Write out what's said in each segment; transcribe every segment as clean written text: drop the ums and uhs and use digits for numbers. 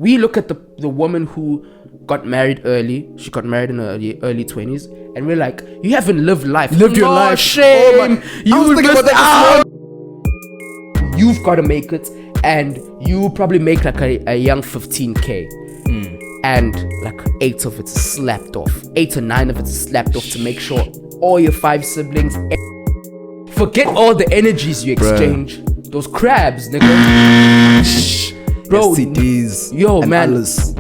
we look at the woman who got married early. She got married in her early 20s, and we're like, you haven't lived life. Lived your life. Shame. You missed out. You've got to make it, and you probably make like a young 15k, and like 8 of it's slapped off. 8 or 9 of it's slapped off to make sure all your 5 siblings. Forget all the energies you exchange. Bruh. Those crabs, nigga. Bro, STDs. Yo, man. Alles.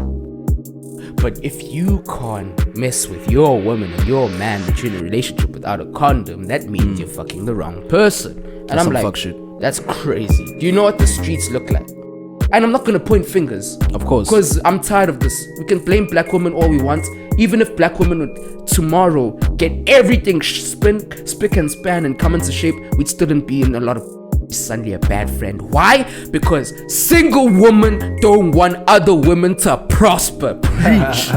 But if you can't mess with your woman or your man that you're in a relationship without a condom, that means you're fucking the wrong person. And That's I'm like, fuck shit. That's crazy. Do you know what the streets look like? And I'm not gonna point fingers. Of course. Because I'm tired of this. We can blame black women all we want. Even if black women would tomorrow get everything spick and span and come into shape, we'd still be in a lot of suddenly a bad friend. Why? Because single women don't want other women to prosper. Preach.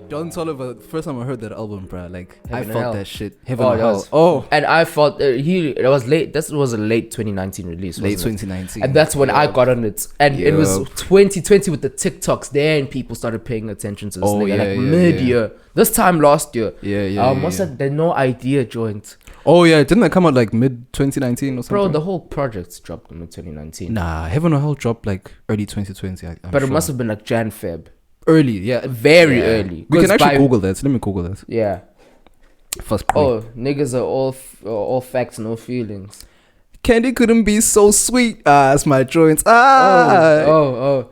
Don Toliver, first time I heard that album, bro, like Heaven I felt Hell. that shit. Heaven and Hell. And I felt it was late. This was a late 2019 release. Late wasn't it? 2019. And that's when I got on it. And it was 2020 with the TikToks there, and people started paying attention to this nigga. Like mid-year. This time last year. What's that? The No Idea joint. Oh yeah, didn't that come out like mid 2019 or something? Bro, the whole project's dropped in mid 2019. Nah, Heaven or Hell dropped like early 2020. I'm but sure. it must have been like Jan Feb. Early, yeah, Very early. We can actually Google that. Let me Google that. Yeah. First play. Oh, niggas are all facts, no feelings. Candy couldn't be so sweet as my joints. Oh.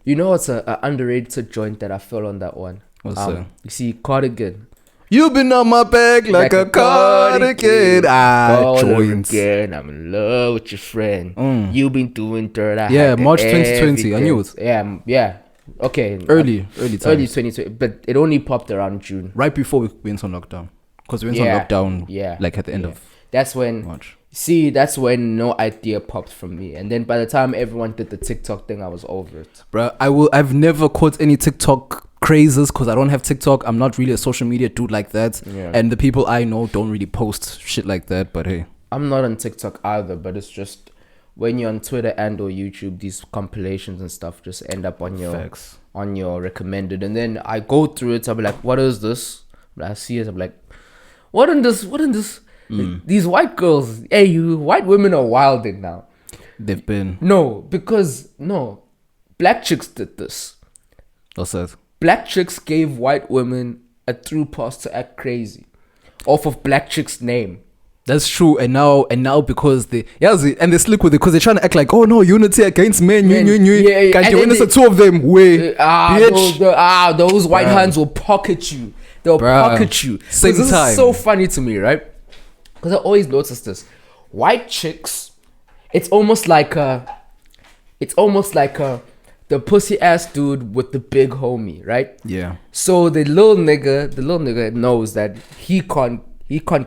You know what's a underrated joint that I fell on that one? What's that? You see, Cardigan. You've been on my back like a cardigan. Joints. Again, I'm in love with your friend. You've been doing dirt. Yeah, March 2020. I knew it. Yeah. Okay. Early times. Early 2020. But it only popped around June. Right before we went on lockdown. Because we went on lockdown like at the end of that's when March. See, that's when No Idea popped from me. And then by the time everyone did the TikTok thing, I was over it. Bruh, I've never caught any TikTok crazes because I don't have TikTok. I'm not really a social media dude like that. Yeah. And the people I know don't really post shit like that. But hey. I'm not on TikTok either, but it's just when you're on Twitter and or YouTube, these compilations and stuff just end up on your recommended. And then I go through it, I'll be like, what is this? But I see it, I'm like, what in this? These white girls, you white women are wilding now. They've been. No, black chicks did this. What's that? Black chicks gave white women a through pass to act crazy off of black chicks' name. That's true. And now because they slick with it because they're trying to act like, oh no, unity against men. Yeah. Can't you witness the two of them? Bitch. Those white hands will pocket you. They'll pocket you. Same this time. is so funny to me, right? Because I always notice this. White chicks, it's almost like the pussy ass dude with the big homie, right? Yeah. So the little nigga knows that he can't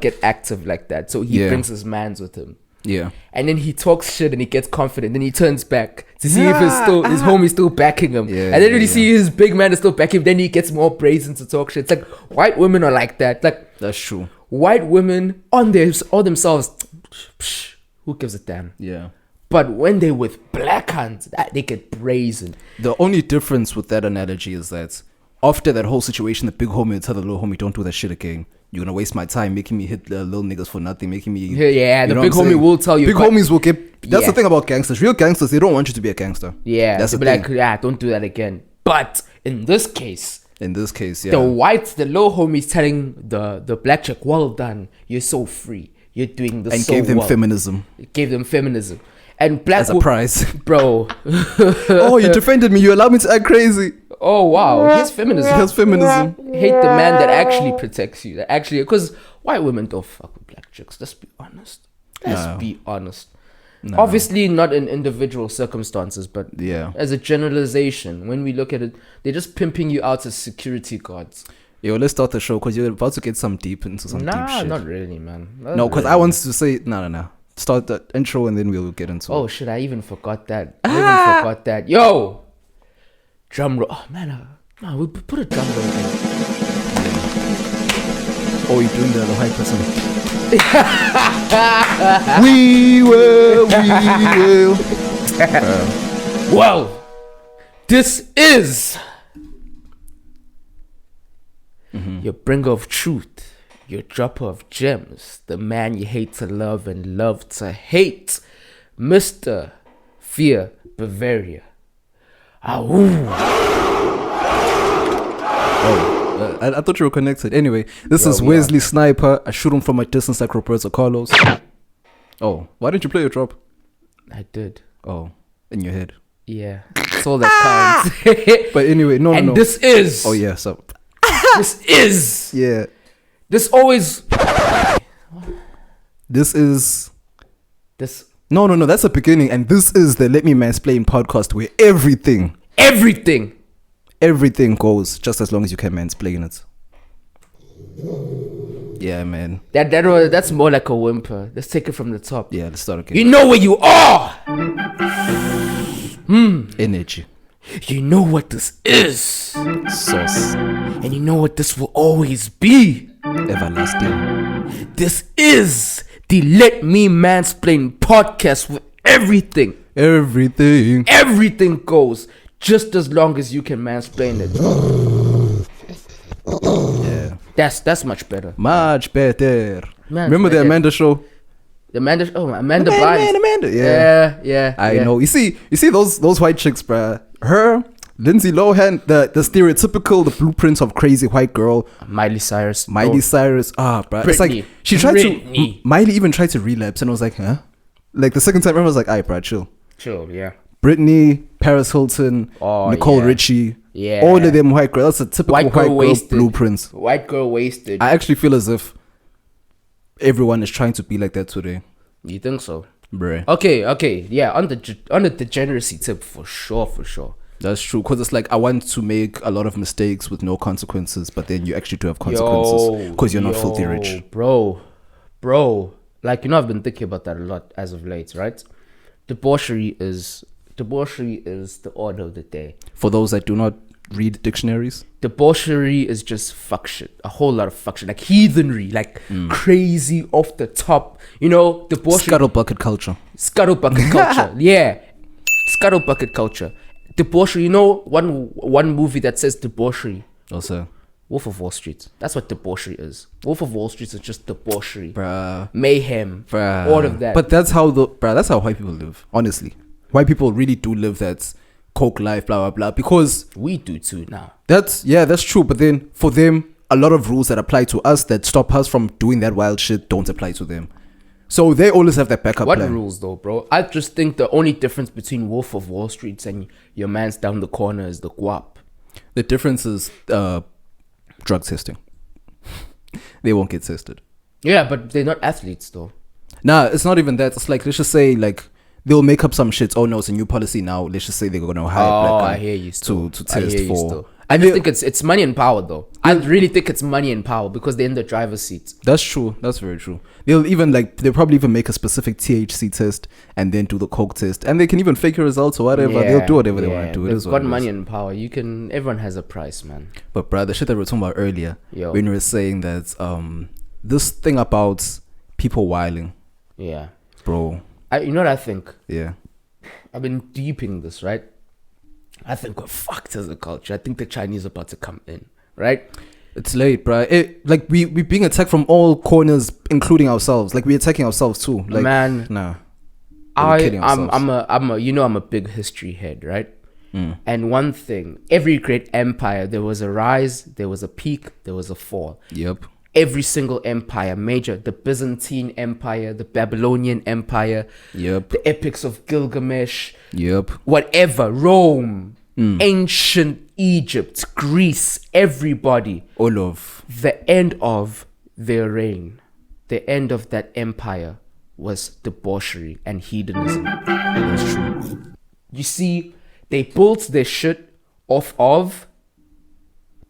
get active like that. So he brings his mans with him. Yeah. And then he talks shit and he gets confident. Then he turns back to see if his homie's still backing him. Yeah, and then when you see his big man is still backing him, then he gets more brazen to talk shit. It's like white women are like that. Like that's true. White women on themselves, who gives a damn? Yeah. But when they're with black hands, they get brazen. The only difference with that analogy is that after that whole situation, the big homie will tell the little homie, don't do that shit again. You're gonna waste my time making me hit the little niggas for nothing, making me... Yeah, the big homie will tell you. Big homies will get... That's the thing about gangsters. Real gangsters, they don't want you to be a gangster. Yeah, that's the thing. Like, yeah, don't do that again. But in this case, yeah. The little homie's telling the black chick, well done, you're so free. You're doing this and so gave them well. feminism. Gave them feminism. And black... As a prize. Bro. Oh, you defended me. You allowed me to act crazy. Oh, wow. He's feminism. That's feminism. Hate the man that actually protects you. That actually... Because white women don't fuck with black chicks. Let's be honest. No. Obviously, not in individual circumstances, but as a generalization, when we look at it, they're just pimping you out as security guards. Yo, let's start the show because you're about to get some deep into some deep shit. Nah, not really, man. No, because I want to say... No. Start the intro and then we'll get into it. Oh, shit, I even forgot that. Yo! Drum roll. Oh, man. No, we put a drum roll in. Oh, you're doing the high person. We will. Well, this is your bringer of truth, your dropper of gems, the man you hate to love and love to hate, Mr. Fear Bavaria. I thought you were connected. Anyway, this is we Wesley Sniper. I shoot him from a distance like Roberto Carlos. Oh, why didn't you play your drop? I did. Oh, in your head. Yeah, that's all that counts. But anyway, no. This is. Oh yeah, so. This is. Yeah. This always. This is. This. No. That's the beginning, and this is the Let Me Mansplain podcast, where everything goes just as long as you can mansplain it. Yeah, man. That's more like a whimper. Let's take it from the top. Yeah, let's start again. You know where you are. Energy. You know what this is. Sauce. And you know what this will always be. Everlasting. This is the Let Me Mansplain podcast with everything. Everything goes just as long as you can mansplain it. Yeah. That's much better. Much better. Man, Remember the Amanda show? Amanda Bynes. Amanda. Yeah. I know. You see those white chicks, bruh. Her, Lindsay Lohan, the stereotypical, the blueprints of crazy white girl. Miley Cyrus. Bruh. It's like she tried to. Miley even tried to relapse, and I was like, huh? Like the second time, I was like, "Aight, bruh, chill." Yeah. Britney, Paris Hilton, Nicole Richie. Yeah. All of them white girls. That's a typical white girl blueprints. White girl wasted. I actually feel as if everyone is trying to be like that today. You think so? Bruh. Okay. Yeah, on the degeneracy tip, for sure. That's true, because it's like I want to make a lot of mistakes with no consequences, but then you actually do have consequences because you're not filthy rich. Bro. Like, I've been thinking about that a lot as of late, right? Debauchery is the order of the day. For those that do not read dictionaries, debauchery is just fuck shit. A whole lot of fuck shit. Like heathenry, like crazy off the top. Debauchery. Scuttlebucket culture. Yeah. Scuttlebucket culture. Debauchery. One movie that says debauchery. Also, Wolf of Wall Street. That's what debauchery is. Wolf of Wall Street is just debauchery. Bruh. Mayhem. Bruh. All of that. But that's how white people live, honestly. White people really do live that coke life, blah, blah, blah, because we do too now. That's true. But then for them, a lot of rules that apply to us that stop us from doing that wild shit don't apply to them. So they always have that backup plan. What rules though, bro? I just think the only difference between Wolf of Wall Street and your man's down the corner is the guap. The difference is drug testing. They won't get tested. Yeah, but they're not athletes though. Nah, it's not even that. It's like, let's just say, like, they'll make up some shit. Oh no, it's a new policy now. Let's just say they're gonna hire a black guy I hear you still. to test for. I just think it's money and power though. I really think it's money and power because they're in the driver's seat. That's true. That's very true. They'll probably even make a specific THC test and then do the coke test, and they can even fake your results or whatever. Yeah, they'll do whatever they want to do. They've got money and power. Everyone has a price, man. But bruh, the shit that we were talking about earlier, when we were saying that this thing about people whiling. Yeah. Bro. You know what I think? Yeah. I've been deeping this, right? I think we're fucked as a culture. I think the Chinese are about to come in, right? It's late, bro. Like we being attacked from all corners, including ourselves. Like we're attacking ourselves too. Like, man, nah. I'm a big history head, right? And one thing, every great empire, there was a rise, there was a peak, there was a fall. Yep. Every single empire, major, the Byzantine Empire, the Babylonian Empire, yep, the epics of Gilgamesh, yep, whatever, Rome, ancient Egypt, Greece, everybody, all of the end of their reign, the end of that empire was debauchery and hedonism. That's true. You see, they built their shit off of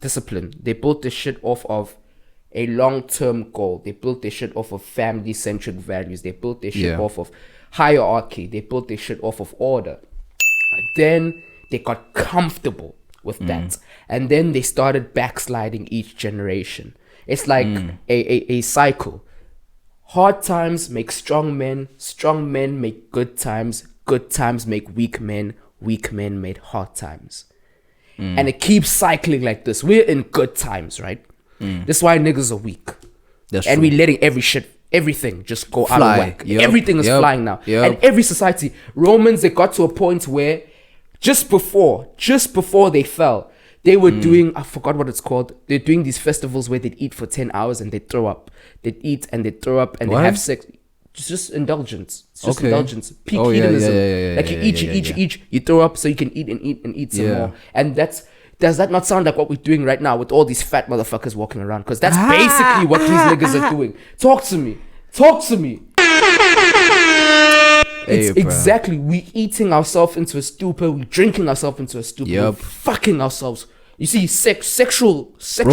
discipline. They built their shit off of a long-term goal. They built their shit off of family-centric values. They built their shit off of hierarchy. They built their shit off of order. Then they got comfortable with that. And then they started backsliding each generation. It's like a cycle. hard times make strong men make good times make weak men make hard times. And it keeps cycling like this. We're in good times, right? That's why niggas are weak. That's and true. we letting everything just go out Fly. of whack. Yep. Everything is flying now. Yep. And every society, Romans, they got to a point where just before they fell, they were doing, I forgot what it's called. They're doing these festivals where they'd eat for 10 hours and they'd throw up. They'd eat and they'd throw up and What? they'd have sex. It's just indulgence. It's just Okay. indulgence. Peak Oh, yeah, hedonism. yeah, Like you eat, you throw up so you can eat and eat some Yeah. more. And does that not sound like what we're doing right now with all these fat motherfuckers walking around? Because that's basically what these niggas are doing. Talk to me. Hey, It's bro. exactly, we eating ourselves into a stupor, we drinking ourselves into a stupor, Yep. we fucking ourselves. You see, sexual shit.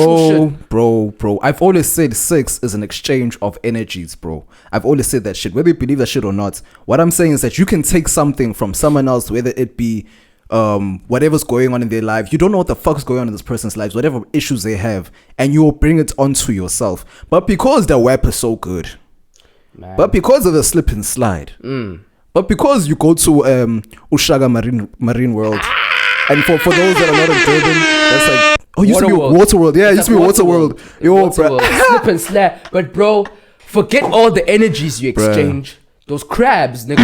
Bro. I've always said sex is an exchange of energies, bro. I've always said that shit, whether you believe that shit or not. What I'm saying is that you can take something from someone else, whether it be whatever's going on in their life. You don't know what the fuck's going on in this person's lives, whatever issues they have, and you will bring it onto yourself. But because the web is so good, Man. but because of the slip and slide, but because you go to Ushaga Marine World, and for those that are not in Durban, that's like, oh, used to be Waterworld. Yeah, it used to be Waterworld. Yo, bro. Slip and slap. But bro, forget all the energies you exchange. Those crabs, nigga.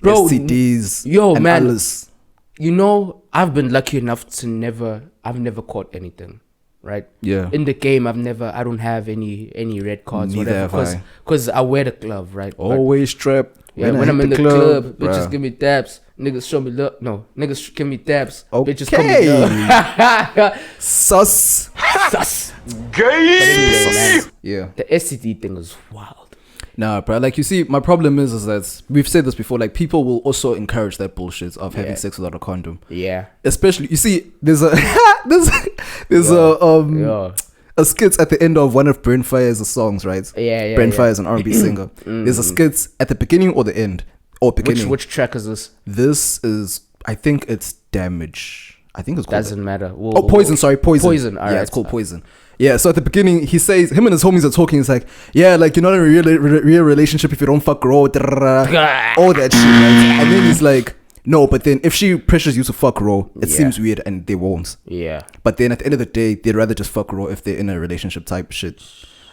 Bro, STDs. Yo, and man. alles. You know, I've been lucky enough to I've never caught anything, right? Yeah. In the game, I don't have any red cards, Neither have whatever, I. because I wear the glove, right? But, Always trap. yeah, when I'm in the club, bitches bruh. give me dabs. Niggas show me love. No, niggas give me dabs. Okay. Bitches call me love. Sus. Sus. Anyway, man, Yeah. the STD thing is wild. Nah, bro. Like, you see, my problem is that we've said this before. Like, people will also encourage that bullshit of having sex without a condom. Yeah. Especially, you see, there's a there's Yeah. a skit at the end of one of Brent Fire's songs, right? Yeah. Brent Fire is an R&B singer. There's a skit at the beginning or the end, or beginning. Which track is this? This is, I think it's Damage. I think it's called. Doesn't matter. Poison. Sorry, Poison. Poison. Yeah, Alright. it's called Poison. Yeah, so at the beginning, he says, him and his homies are talking. He's like, yeah, like, you're not in a real relationship if you don't fuck Ro. All that shit, right? And then he's like, no, but then if she pressures you to fuck Ro, it seems weird and they won't. Yeah. But then at the end of the day, they'd rather just fuck Ro if they're in a relationship type shit.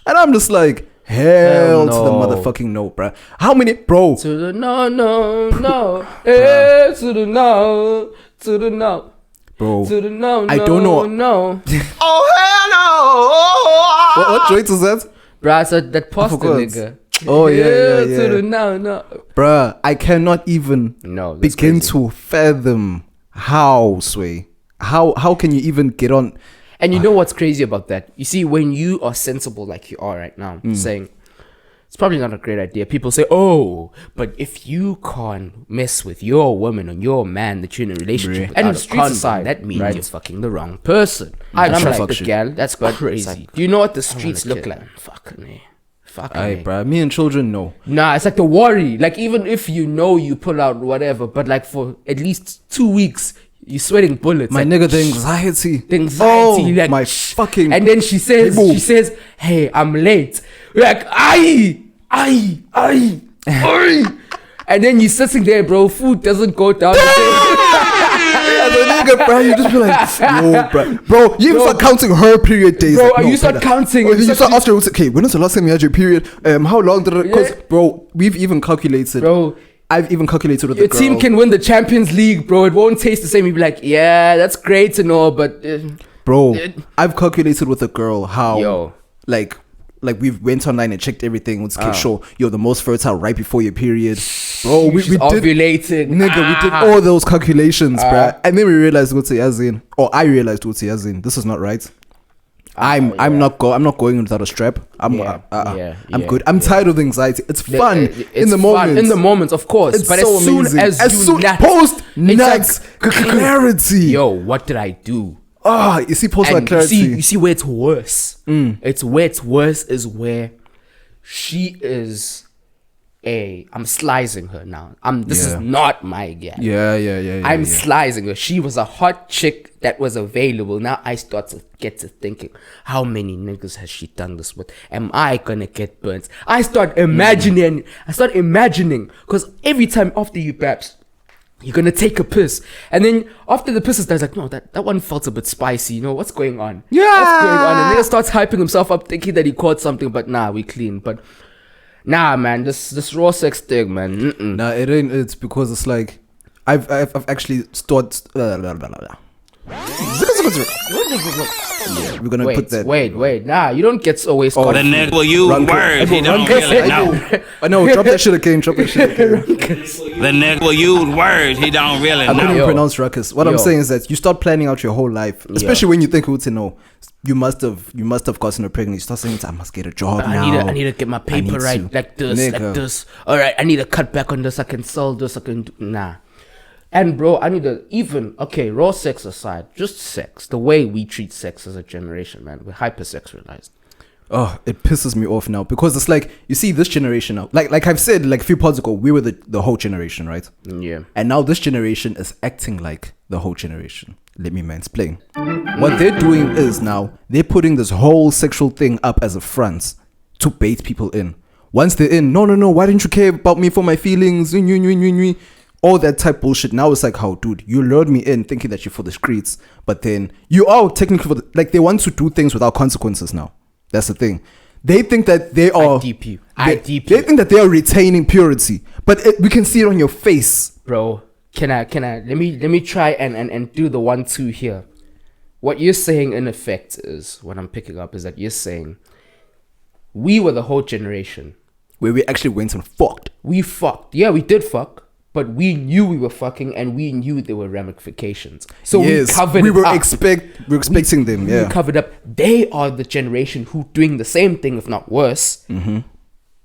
And I'm just like, hell no. to the motherfucking no, bruh. How many, bro? To the no. Hey, to the no. To the no. Bro, To the no. I don't know. No. What joint is that? Bruh, it's that pasta forgot. nigga. Oh, yeah. To the no. Bruh, I cannot even No, that's begin crazy. to fathom how, Sway. How can you even get on? And you know what's crazy about that? You see, when you are sensible like you are right now, saying, it's probably not a great idea. People say, oh, but if you can't mess with your woman or your man that you're in a relationship with, and in street society, that means you're fucking the wrong person. I'm That's like, fuck shit. gal, that's crazy. Do you know what the streets look like? Fucking me. Aye, bruh. Me and children, no. Nah, it's like the worry. Like, even if you know you pull out whatever, but like for at least 2 weeks, you're sweating bullets. My like, nigga, the anxiety. Oh, like, my fucking. and then she says, hey, I'm late. We're like, aye. And then you're sitting there, bro. Food doesn't go down. As a nigga, bro, you just be like, yo, bro, you even start counting her period days. Bro, like, you start counting. Or then you start asking, okay, when was the last time you had your period? How long did it? Because, bro, we've even calculated. Bro, I've even calculated with your the girl. team can win the Champions League, bro. It won't taste the same. You'll be like, yeah, that's great to know, but Bro, I've calculated with a girl how, Yo. like we went online and checked everything. Let's get sure you're the most fertile right before your period. Bro, we did, ovulated. nigga, we did all those calculations, bruh. And then we realized what Yazin, or I realized what Yazin. This is not right. I'm not going without a strap. I'm good. I'm tired of the anxiety. It's fun in the moment. In the moments, of course. It's but so as soon amazing. as you nut, post it's nuts clarity. yo, what did I do? You see post And clarity. you see where it's worse. It's where it's worse is where she is hey, I'm slicing her now. This is not my gal. Yeah. I'm slicing her. She was a hot chick that was available. Now I start to get to thinking, how many niggas has she done this with? Am I gonna get burnt? I start imagining, because every time after you baps, you're gonna take a piss, and then after the piss is done, it's like, no, that one felt a bit spicy. You know what's going on? What's going on? And then he starts hyping himself up, thinking that he caught something, but nah, we clean. But nah, man, this raw sex thing, man. Nah, it ain't. It's because it's like I've actually started. Yeah, we're gonna put that. Wait. Nah, you don't get always. The nigga will use words he don't really know. I know. Drop that shit again. The nigga will use words he don't really know. I couldn't pronounce ruckus. What I'm saying is that you start planning out your whole life, especially when you think who to know. You must have gotten her pregnant. You start saying, I must get a job now. I need to get my paper right, like this. All right, I need to cut back on this. I can sell this. I can do. Nah. And bro, I need to raw sex aside, just sex. The way we treat sex as a generation, man, we're hypersexualized. Oh, it pisses me off now because it's like, you see this generation now, like I've said like a few pods ago, we were the whole generation, right? Yeah. And now this generation is acting like the whole generation. Let me mansplain. What they're doing is now they're putting this whole sexual thing up as a front to bait people in. Once they're in, no, why didn't you care about me for my feelings? All that type bullshit. Now it's like, how, dude, you lured me in thinking that you're for the streets, but then you are technically for like they want to do things without consequences now. That's the thing. They think that they are. They think that they are retaining purity, but we can see it on your face, bro. Can I? Let me try and do the 1-2 here. What you're saying in effect is, what I'm picking up is that you're saying we were the whole generation where we actually went and fucked. We fucked. Yeah, we did fuck. But we knew we were fucking, and we knew there were ramifications. So we covered it up. We were expecting them. Yeah, we covered up. They are the generation who doing the same thing, if not worse. Mm-hmm.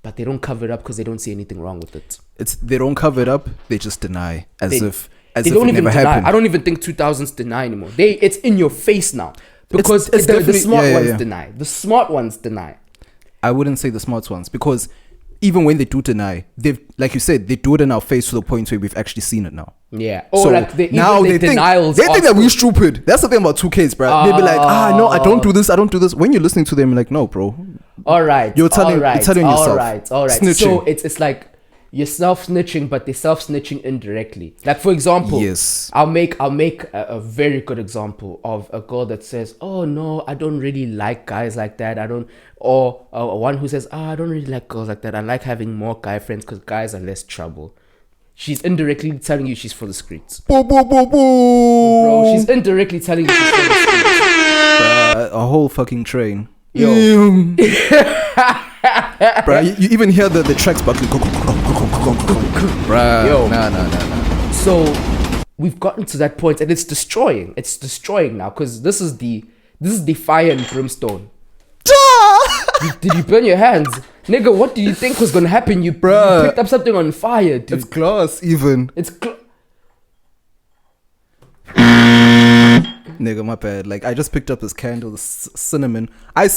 But they don't cover it up because they don't see anything wrong with it. They don't cover it up. They just deny as if it never deny. happened. I don't even think 2000s deny anymore. It's in your face now because it's the smart ones deny. The smart ones deny. I wouldn't say the smart ones because even when they do deny, they've, like you said, they do it in our face to the point where we've actually seen it now. Yeah. So like they think that we're stupid. That's the thing about 2Ks, bro. They'll be like, no, I don't do this. When you're listening to them, you're like, no, bro. All right. You're telling yourself. All right. Snitching. So it's like you're self-snitching, but they're self-snitching indirectly. Like, for example, yes, I'll make a very good example of a girl that says, oh no, I don't really like guys like that. I don't. Or one who says, I don't really like girls like that. I like having more guy friends because guys are less trouble. She's indirectly telling you she's for the streets. Bro, she's indirectly telling you she's for the streets. A whole fucking train. Yo. Bro, you even hear the tracks back. Bro, yo. Nah. So we've gotten to that point and it's destroying. It's destroying now because this is the fire and brimstone. Did you burn your hands? Nigga, what do you think was gonna happen? You picked up something on fire, dude. It's glass, even. Nigga, my bad. Like, I just picked up this candle, cinnamon. I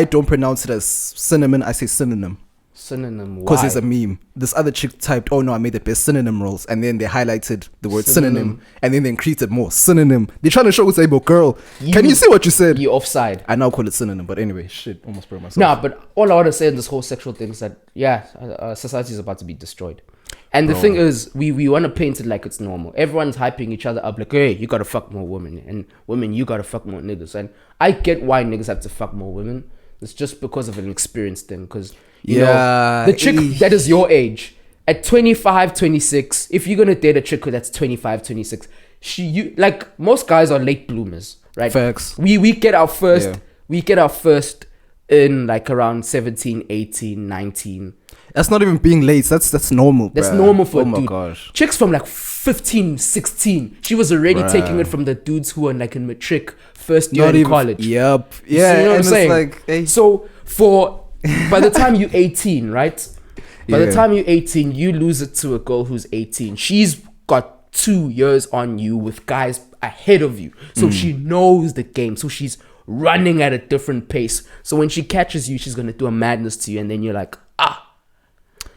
don't pronounce it as cinnamon, I say synonym. Synonym, why? Because there's a meme. This other chick typed, oh no, I made the best synonym rolls. And then they highlighted the word synonym. And then they increased it more. Synonym. They're trying to show us, but girl, can you see what you said? You offside. I now call it synonym, but anyway, shit, almost broke myself. Nah, but all I want to say in this whole sexual thing is that, society is about to be destroyed. And the thing is, we want to paint it like it's normal. Everyone's hyping each other up like, hey, you gotta fuck more women. And women, you gotta fuck more niggas. And I get why niggas have to fuck more women. It's just because of an experience thing. Because, you know, the chick that is your age, at 25, 26, if you're gonna date a chick that's 25, 26, like most guys are late bloomers, right? Facts. We get our first in like around 17, 18, 19. That's not even being late. That's normal. That's normal for a dude. Oh my gosh. Chicks from like 15, 16. She was already taking it from the dudes who were like in matric, first year in college. Yep. Yeah. So, you know what I'm saying? Like, hey. So by the time you're 18, right? By the time you're 18, you lose it to a girl who's 18. She's got 2 years on you with guys ahead of you. So she knows the game. So she's running at a different pace. So when she catches you, she's going to do a madness to you. And then you're like,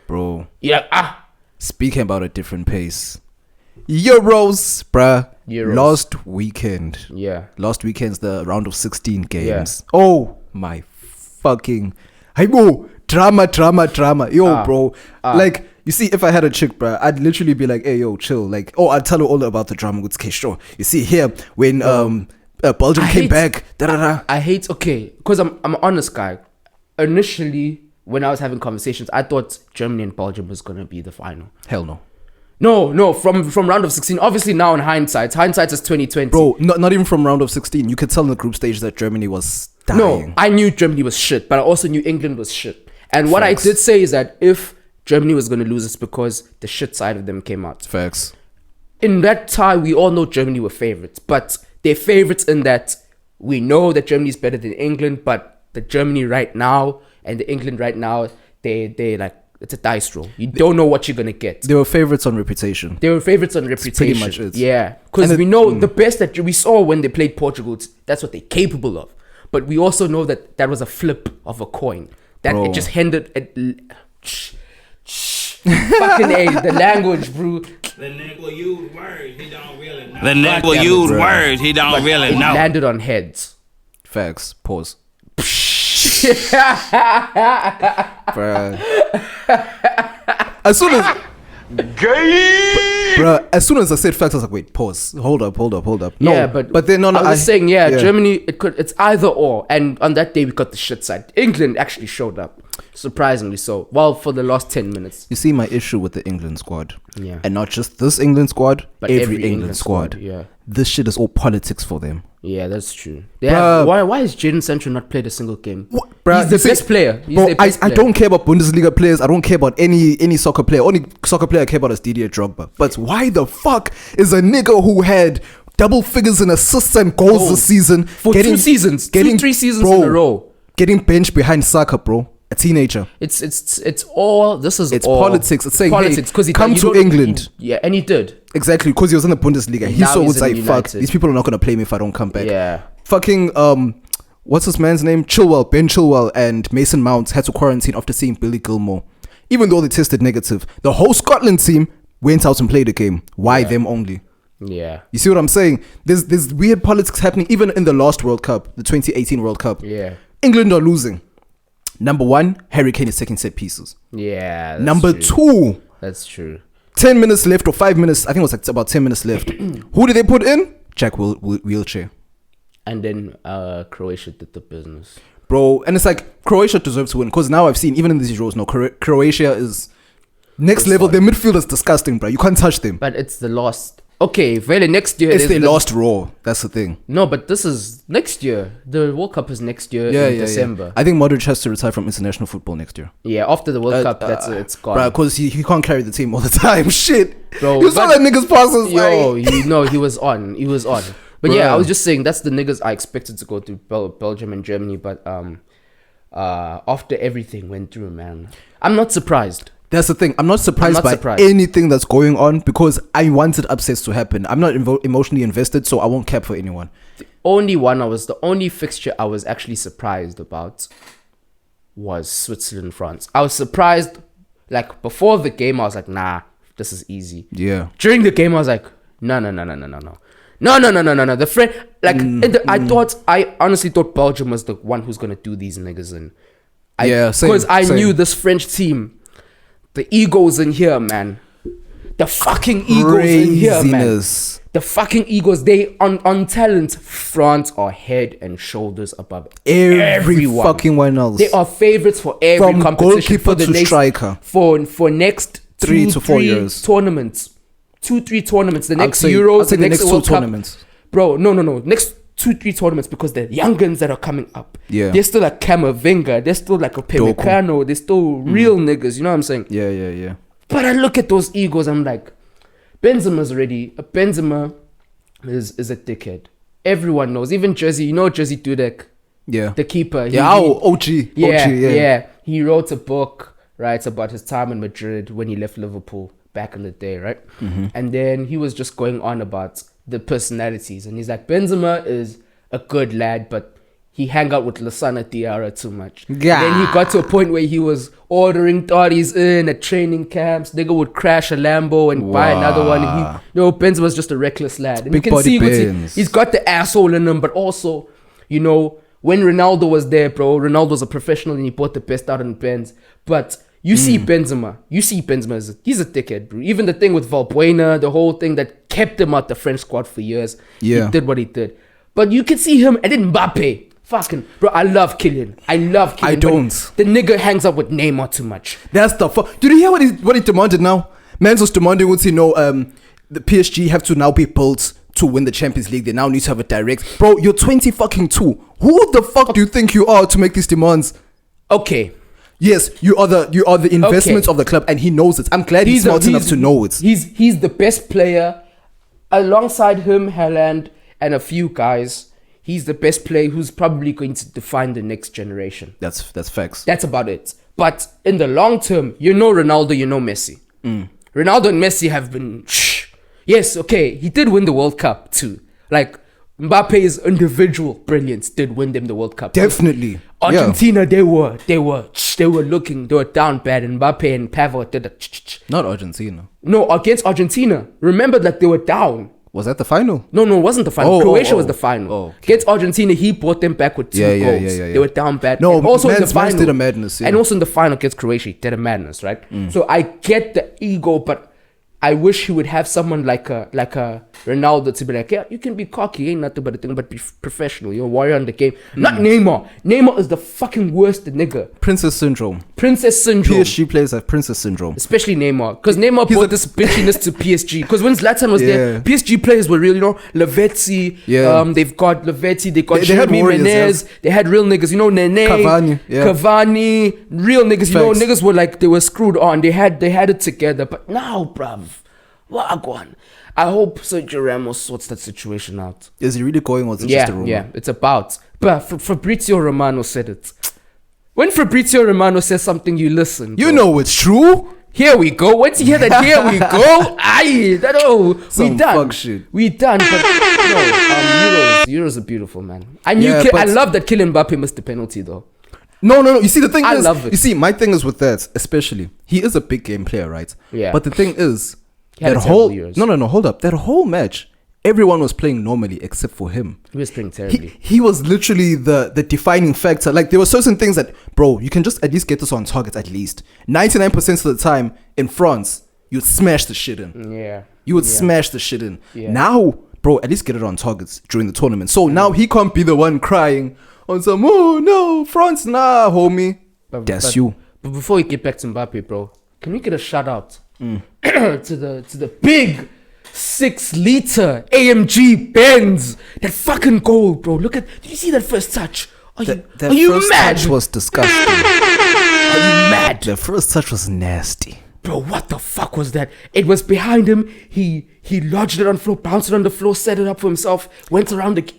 Bro. You're like, Speaking about a different pace. Euros, bruh. Euros. Last weekend. Yeah. Last weekend's the round of 16 games. Yeah. Oh my fucking. Hey, bro. Drama. Yo, bro. Like, you see, if I had a chick, bruh, I'd literally be like, hey, yo, chill. Like, I'd tell her all about the drama. Okay, sure. You see, here, when Belgium came back, I hate, okay, because I'm an honest guy. Initially, when I was having conversations, I thought Germany and Belgium was going to be the final. Hell no. No, from round of 16. Obviously, now in hindsight is 2020. Bro, not even from round of 16. You could tell in the group stage that Germany was dying. No, I knew Germany was shit, but I also knew England was shit. And what I did say is that if Germany was going to lose, it's because the shit side of them came out. Facts. In that time, we all know Germany were favorites, but they're favorites in that we know that Germany is better than England, but the Germany right now and the England right now, they like, it's a dice roll. You don't know what you're going to get. They were favorites on reputation. Pretty much it. Yeah. Because we know the best that we saw when they played Portugal, that's what they're capable of. But we also know that that was a flip of a coin. That Bro. it just hindered... Fucking A, the language, bro. The nigga will use words he don't really know. The nigga will use words he don't really It know. landed on heads. Facts. Pause. Bruh. As soon as Bruh, as soon as I said facts, I was like, wait, pause. Hold up. No, Yeah, but then no, I was saying, Germany, it's either or. And on that day, we got the shit side. England actually showed up, surprisingly so. Well, for the last 10 minutes. You see my issue with the England squad. Yeah. And not just this England squad, But every England squad. Yeah. This shit is all politics for them. Yeah, that's true. Why has Jadon Sancho not played a single game? Bruh, He's the best player. I don't care about Bundesliga players. I don't care about any soccer player. Only soccer player I care about is Didier Drogba. But why the fuck is a nigga who had double figures in assists and goals this season For 3 seasons in a row, getting benched behind Saka, bro? A teenager. It's all politics. It's saying, politics, hey, come to England. And he did. Exactly, because he was in the Bundesliga. He now saw he's it's like, in fuck, United. these people are not gonna play me if I don't come back. Yeah. Fucking what's this man's name? Ben Chilwell and Mason Mount had to quarantine after seeing Billy Gilmore. Even though they tested negative, the whole Scotland team went out and played the game. Why them only? Yeah. You see what I'm saying? There's weird politics happening even in the last World Cup, the 2018 World Cup. Yeah. England are losing. Number 1, Harry Kane is taking set pieces. Yeah. That's Number true. 2, That's true. 10 minutes left or 5 minutes. I think it was like about 10 minutes left. Who did they put in? Jack Wheelchair. And then Croatia did the business. Bro, and it's like Croatia deserves to win because now I've seen, even in these Euros, no, Croatia is next level. Their midfield is disgusting, bro. You can't touch them. But it's the last. Okay, really, next year. It's their last raw. That's the thing. No, but this is next year. The World Cup is next year in December. Yeah. I think Modric has to retire from international football next year. Yeah, after the World Cup, it's gone. Bro, because he can't carry the team all the time. Shit. Bro, you saw that nigga's passes. Yo, he was on. But yeah, I was just saying that's the niggas I expected to go through Belgium and Germany. But after everything went through, man, I'm not surprised. That's the thing. I'm not surprised by anything that's going on because I wanted upsets to happen. I'm not emotionally invested, so I won't cap for anyone. The only fixture I was actually surprised about was Switzerland, France. I was surprised, like I was like, nah, this is easy. Yeah. During the game, I was like, no. The friend, like, I honestly thought Belgium was the one who's gonna do these niggas in. Because I knew this French team. The egos in here, man. The fucking egos in here, man. The fucking egos. They on talent, France are head and shoulders above everyone. Fucking one else. They are favorites for every From competition for the to striker. For next 3 to 4 years tournaments. 2-3 tournaments. The next Euros, the next World Cup. Tournaments. Bro, no. Next 2-3 tournaments because the young guns that are coming up. Yeah. They're still like Camavinga. They're still like a Pemecano. They're still real niggas. You know what I'm saying? Yeah. But I look at those egos. I'm like, Benzema's ready. Benzema is a dickhead. Everyone knows. Even Jersey. You know Jersey Dudek. Yeah. The keeper. OG. Yeah. He wrote a book, right, about his time in Madrid when he left Liverpool back in the day, right? Mm-hmm. And then he was just going on about the personalities, and he's like, Benzema is a good lad, but he hung out with Lasana Diarra too much. Yeah. Then he got to a point where he was ordering thotties in at training camps. Nigga would crash a Lambo and buy another one. And Benz was just a reckless lad. And Big you can body see Benz. he's got the asshole in him, but also, when Ronaldo was there, bro, Ronaldo's a professional and he bought the best out in Benz. But you see Benzema. He's a dickhead, bro. Even the thing with Valbuena, the whole thing that kept him out the French squad for years. Yeah. He did what he did. But you can see him, and then Mbappe. Fucking, bro, I love Kylian. I don't. The nigga hangs up with Neymar too much. That's the fuck. Did you hear what he demanded now? Mans was demanding, the PSG have to now be built to win the Champions League. They now need to have a direct. Bro, you're 20 fucking 2. Who the fuck do you think you are to make these demands? Okay. Yes, you are the investment of the club, and he knows it. I'm glad he's smart enough to know it. He's the best player. Alongside him, Haaland, and a few guys, he's the best player who's probably going to define the next generation. That's facts. That's about it. But in the long term, Ronaldo, Messi. Ronaldo and Messi have been... Yes, okay, he did win the World Cup too. Like, Mbappe's individual brilliance did win them the World Cup. Definitely. Argentina, they were down bad, and Mbappe and Pavel did a... Not Argentina. No, against Argentina. Remember that they were down. Was that the final? No, it wasn't the final. Croatia was the final. Okay. Against Argentina, he brought them back with 2 goals. Yeah. They were down bad. No, and also in the final, did a madness. Yeah. And also in the final against Croatia, he did a madness, right? So I get the ego, but I wish he would have someone like a Ronaldo to be like, yeah, you can be cocky, ain't nothing but a thing, but be professional. You're a warrior in the game. Not Neymar. Neymar is the fucking worst nigga. Princess syndrome. PSG players have princess syndrome. Especially Neymar. Because Neymar brought this bitchiness to PSG. Because when Zlatan was there, PSG players were real, Lavezzi. Yeah. They've got Lavezzi. They got they had Jeremy Menez. They had real niggas. Nene. Cavani. Real niggas. Facts. Niggas were like, they were screwed on. They had it together. But now, bruv. Wagwan. I hope Sergio Ramos sorts that situation out. Is he really going, or is it just a rumor? Yeah, it's about. But Fabrizio Romano said it. When Fabrizio Romano says something, you listen. You know it's true. Here we go. Once you hear that, here we go. Aye, we done. Fuck shit. We done. But no, Euros are beautiful, man. I love that Kylian Mbappe missed the penalty though. No. You see, the thing is, love it. You see, my thing is with that, especially, he is a big game player, right? Yeah. But the thing is, that whole hold up, that whole match, everyone was playing normally except for him. He was playing terribly. He was literally the defining factor. Like, there were certain things that, bro, you can just at least get this on target at least. 99% of the time in France, you'd smash the shit in. Yeah. You would smash the shit in. Yeah. Now, bro, at least get it on targets during the tournament. So now he can't be the one crying on some, oh no, France, nah, homie. That's you. But before we get back to Mbappe, bro, can we get a shout out to the big 6-liter AMG Benz? That fucking goal, bro. Look at, did you see that first touch? Are you first mad? touch was disgusting. Are you mad? The first touch was nasty. Bro, what the fuck was that? It was behind him. He lodged it on the floor, bounced it on the floor, set it up for himself, went around the...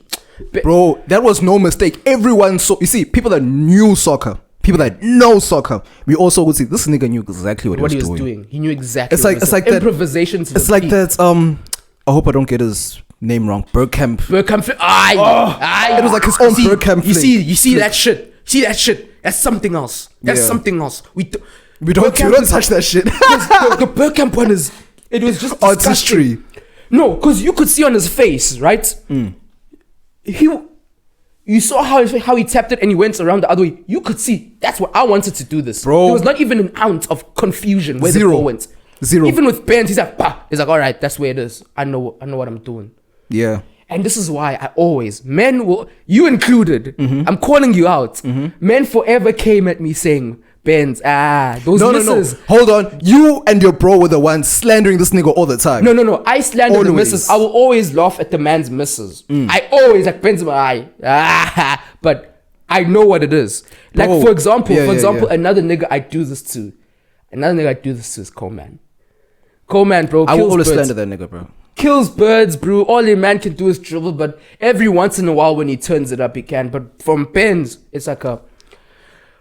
Bro, that was no mistake. Everyone saw... You see, people that knew soccer, people that know soccer, we also would see this nigga knew exactly what he was doing. He knew exactly it's like that improvisation to it's like peak. That I hope I don't get his name wrong. Bergkamp. Aye. It was like his own Bergkamp. You see that shit. See that shit. That's something else. Something else. We don't touch that shit. The Bergkamp one is... It was just artistry. No, because you could see on his face, right? You saw how he tapped it and he went around the other way. You could see that's what I wanted to do this. Bro. There was not even an ounce of confusion where the ball went. Zero. Even with Benz, he's like, bah. He's like, all right, that's where it is. I know what I'm doing. Yeah. And this is why I always, you included, I'm calling you out. Men forever came at me saying, Benz, those misses. No. Hold on. You and your bro were the ones slandering this nigga all the time. No. I slander the misses. I will always laugh at the man's misses. I always like Benz my eye. But I know what it is. Like, for example, another nigga I do this to is Coleman. Coleman, bro. I will always slander that nigga, bro. Kills birds, bro. All a man can do is dribble, but every once in a while when he turns it up, he can. But from Benz, it's like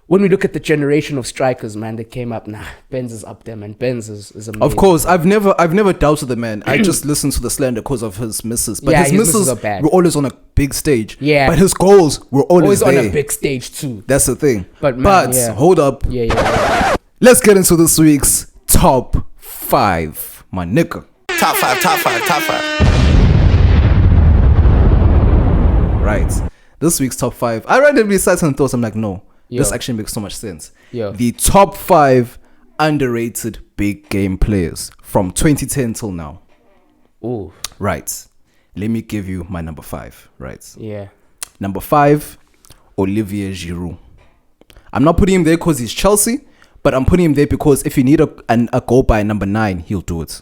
when we look at the generation of strikers, man, that came up, Benz is up there, man. Benz is amazing. Of course, I've never doubted the man. I just listened to the slander because of his misses. But his misses are bad. were always on a big stage. Yeah. But his goals were always there. On a big stage too. That's the thing. But, man, hold up. Yeah. Let's get into this week's top 5, my nigga. Top five. Right. This week's top 5. I randomly sat and thought, I'm like, no, this actually makes so much sense. The top 5 underrated big game players from 2010 till now. Oh. Right. Let me give you my number 5. Right. Yeah. Number 5, Olivier Giroud. I'm not putting him there because he's Chelsea, but I'm putting him there because if you need a goal by number 9, he'll do it.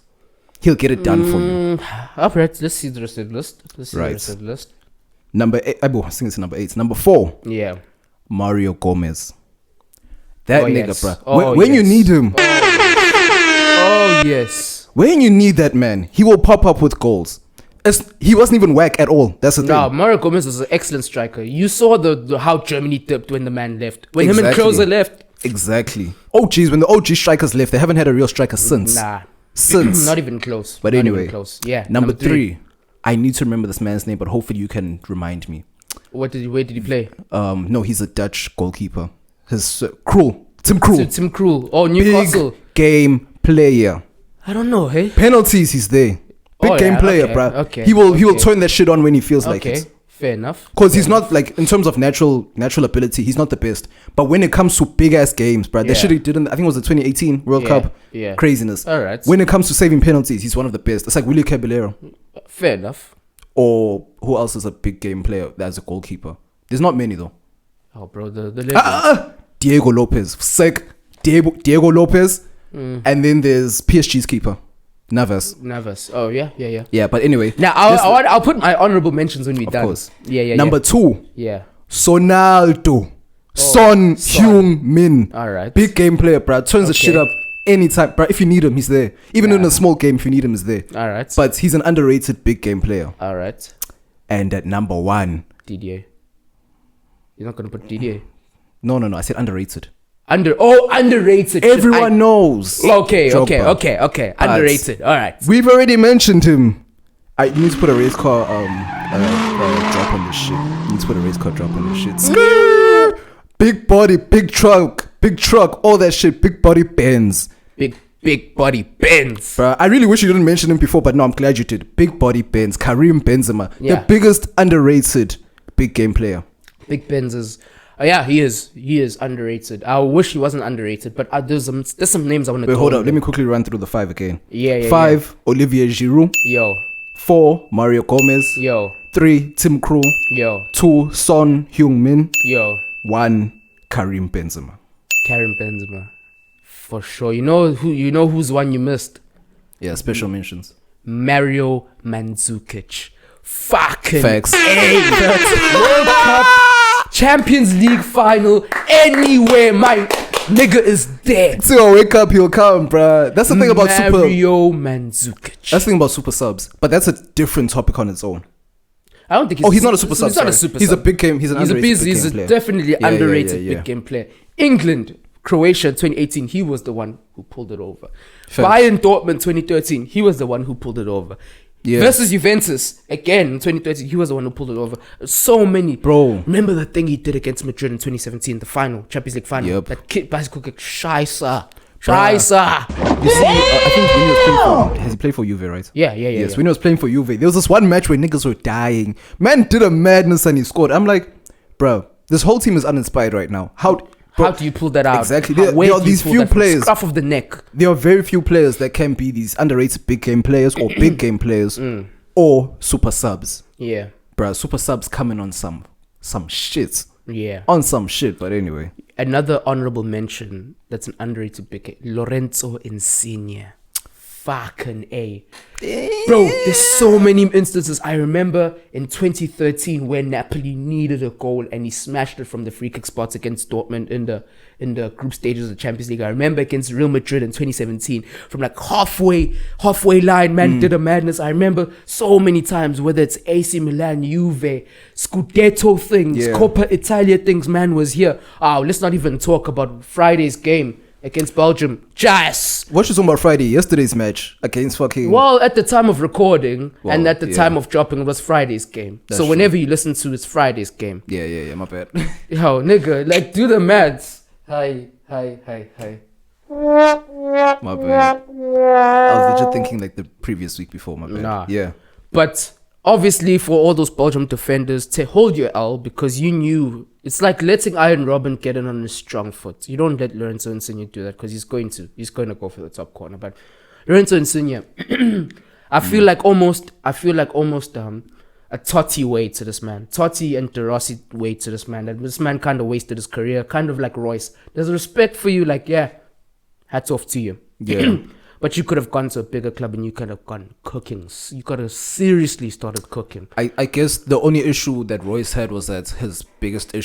He'll get it done for you. Alright, let's see the rest of the list. Number 8, I think it's number 8. Number 4, Yeah. Mario Gomez. That nigga, yes. bruh. When you need him. Oh, yes. When you need that man, he will pop up with goals. He wasn't even whack at all. That's the thing. No, Mario Gomez was an excellent striker. You saw the how Germany dipped when the man left. When him and Klose left. Exactly. Oh, geez, when the OG strikers left, they haven't had a real striker since. Since. Not even close. But anyway. Yeah. Number 3. I need to remember this man's name, but hopefully you can remind me. Where did he play? No, he's a Dutch goalkeeper. His Krul. Tim Krul. Tim Krul. Oh, Newcastle. Big game player. I don't know, hey? Penalties, he's there. Big game player, bruh. Okay. He will turn that shit on when he feels like it. Fair enough. Because he's not like, in terms of natural ability, he's not the best. But when it comes to big ass games, bruh, that shit he did I think it was the 2018 World Cup. Yeah. Craziness. All right. When it comes to saving penalties, he's one of the best. It's like Willie Caballero. Fair enough. Or who else is a big game player that's a goalkeeper? There's not many though. Oh, bro, the legend. Diego Lopez. Sick. Diego Lopez. And then there's PSG's keeper. Navas. Oh, yeah. Yeah, but anyway. Now, I'll put my honorable mentions when we're done. Of course. Yeah. Number 2. Yeah. Sonaldo. Son Heung-min. All right. Big game player, bruh. Turns the shit up anytime. Bruh, if you need him, he's there. Even in a small game, if you need him, he's there. All right. But he's an underrated big game player. All right. And at number 1. Didier. You're not going to put Didier? No. I said underrated. Underrated. Everyone knows. Okay. Underrated. All right. We've already mentioned him. I need to put a race car drop on this shit. Skrrr. Big body, big truck, all that shit. Big body Benz. Big body Benz. Bruh, I really wish you didn't mention him before, but no, I'm glad you did. Big body Benz. Karim Benzema. Yeah. The biggest underrated big game player. Big Benz is... he is underrated. I wish he wasn't underrated, but there's some names I want to... Wait, hold up. Let me quickly run through the 5 again. Yeah. 5, Olivier Giroud. Yo. 4, Mario Gomez. Yo. 3, Tim Krul. Yo. 2, Son Heung-min. Yo. 1, Karim Benzema. Karim Benzema. For sure. You know who's one you missed? Yeah, special mentions. Mario Mandzukic. Fucking Facts. World Cup Champions League final anywhere, my nigga is there. So wake up, he'll come, bruh. That's the thing about Mario Mandzukic. That's the thing about super subs, but that's a different topic on its own. I don't think he's not a super sub. He's not a super He's sub. a big game. He's a definitely underrated big game player. England, Croatia 2018, he was the one who pulled it over. Bayern Dortmund 2013, he was the one who pulled it over. Yeah. Versus Juventus, again, in 2013, he was the one who pulled it over. So many. Bro. Remember the thing he did against Madrid in 2017, the final, Champions League final? Yep. That kid bicycle kick, Scheisse. You see, I think when he was playing has he played for Juve, right? Yeah. Yes, when he was playing for Juve, there was this one match where niggas were dying. Man did a madness and he scored. I'm like, bro, this whole team is uninspired right now. How do you pull that out? Exactly. There are these few players. Scruff of the neck. There are very few players that can be these underrated big game players or big game players or super subs. Yeah. Bro, super subs coming on some shit. Yeah. On some shit, but anyway. Another honorable mention that's an underrated big game. Lorenzo Insigne. Fucking A. Bro, there's so many instances. I remember in 2013 where Napoli needed a goal and he smashed it from the free kick spots against Dortmund in the in the group stages of the Champions League. I remember against Real Madrid in 2017, from like halfway line, man, did a madness. I remember so many times, whether it's AC Milan, Juve, Scudetto things, Coppa Italia things, man was here. Let's not even talk about Friday's game against Belgium. Just what you talking about Friday? Yesterday's match against fucking. Well, at the time of recording and at the time of dropping, it was Friday's game. That's so whenever you listen to it's Friday's game. Yeah, my bad. Yo, nigga, like do the maths. Hi. My bad. I was legit thinking like the previous week before, my bad. Nah. Yeah. But obviously for all those Belgium defenders to hold your L, because you knew it's like letting Iron Robin get in on a strong foot. You don't let Lorenzo Insigne do that because he's going to go for the top corner. But Lorenzo Insigne, I feel like almost a Totti way to this man. Totti and De Rossi way to this man. That this man kind of wasted his career, kind of like Royce. There's respect for you, like, yeah, hats off to you. Yeah. But you could have gone to a bigger club and you could have gone cooking. You could have seriously started cooking. I guess the only issue that Royce had was that his biggest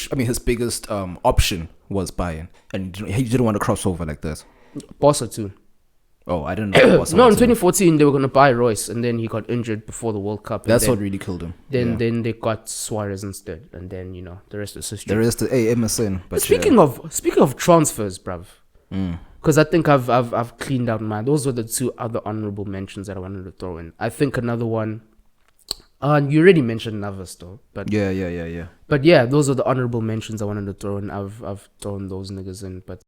option was Bayern. And he didn't want to cross over like that. Barca too. Oh, I didn't know. No, in 2014 they were going to buy Royce, and then he got injured before the World Cup. That's what really killed him. Then they got Suarez instead, and then the rest is history. The rest is MSN. But speaking of transfers, bruv, because I think I've cleaned out mine. Those were the two other honorable mentions that I wanted to throw in. I think another one. You already mentioned Navas though, but yeah. But yeah, those are the honorable mentions I wanted to throw in. I've thrown those niggas in, but.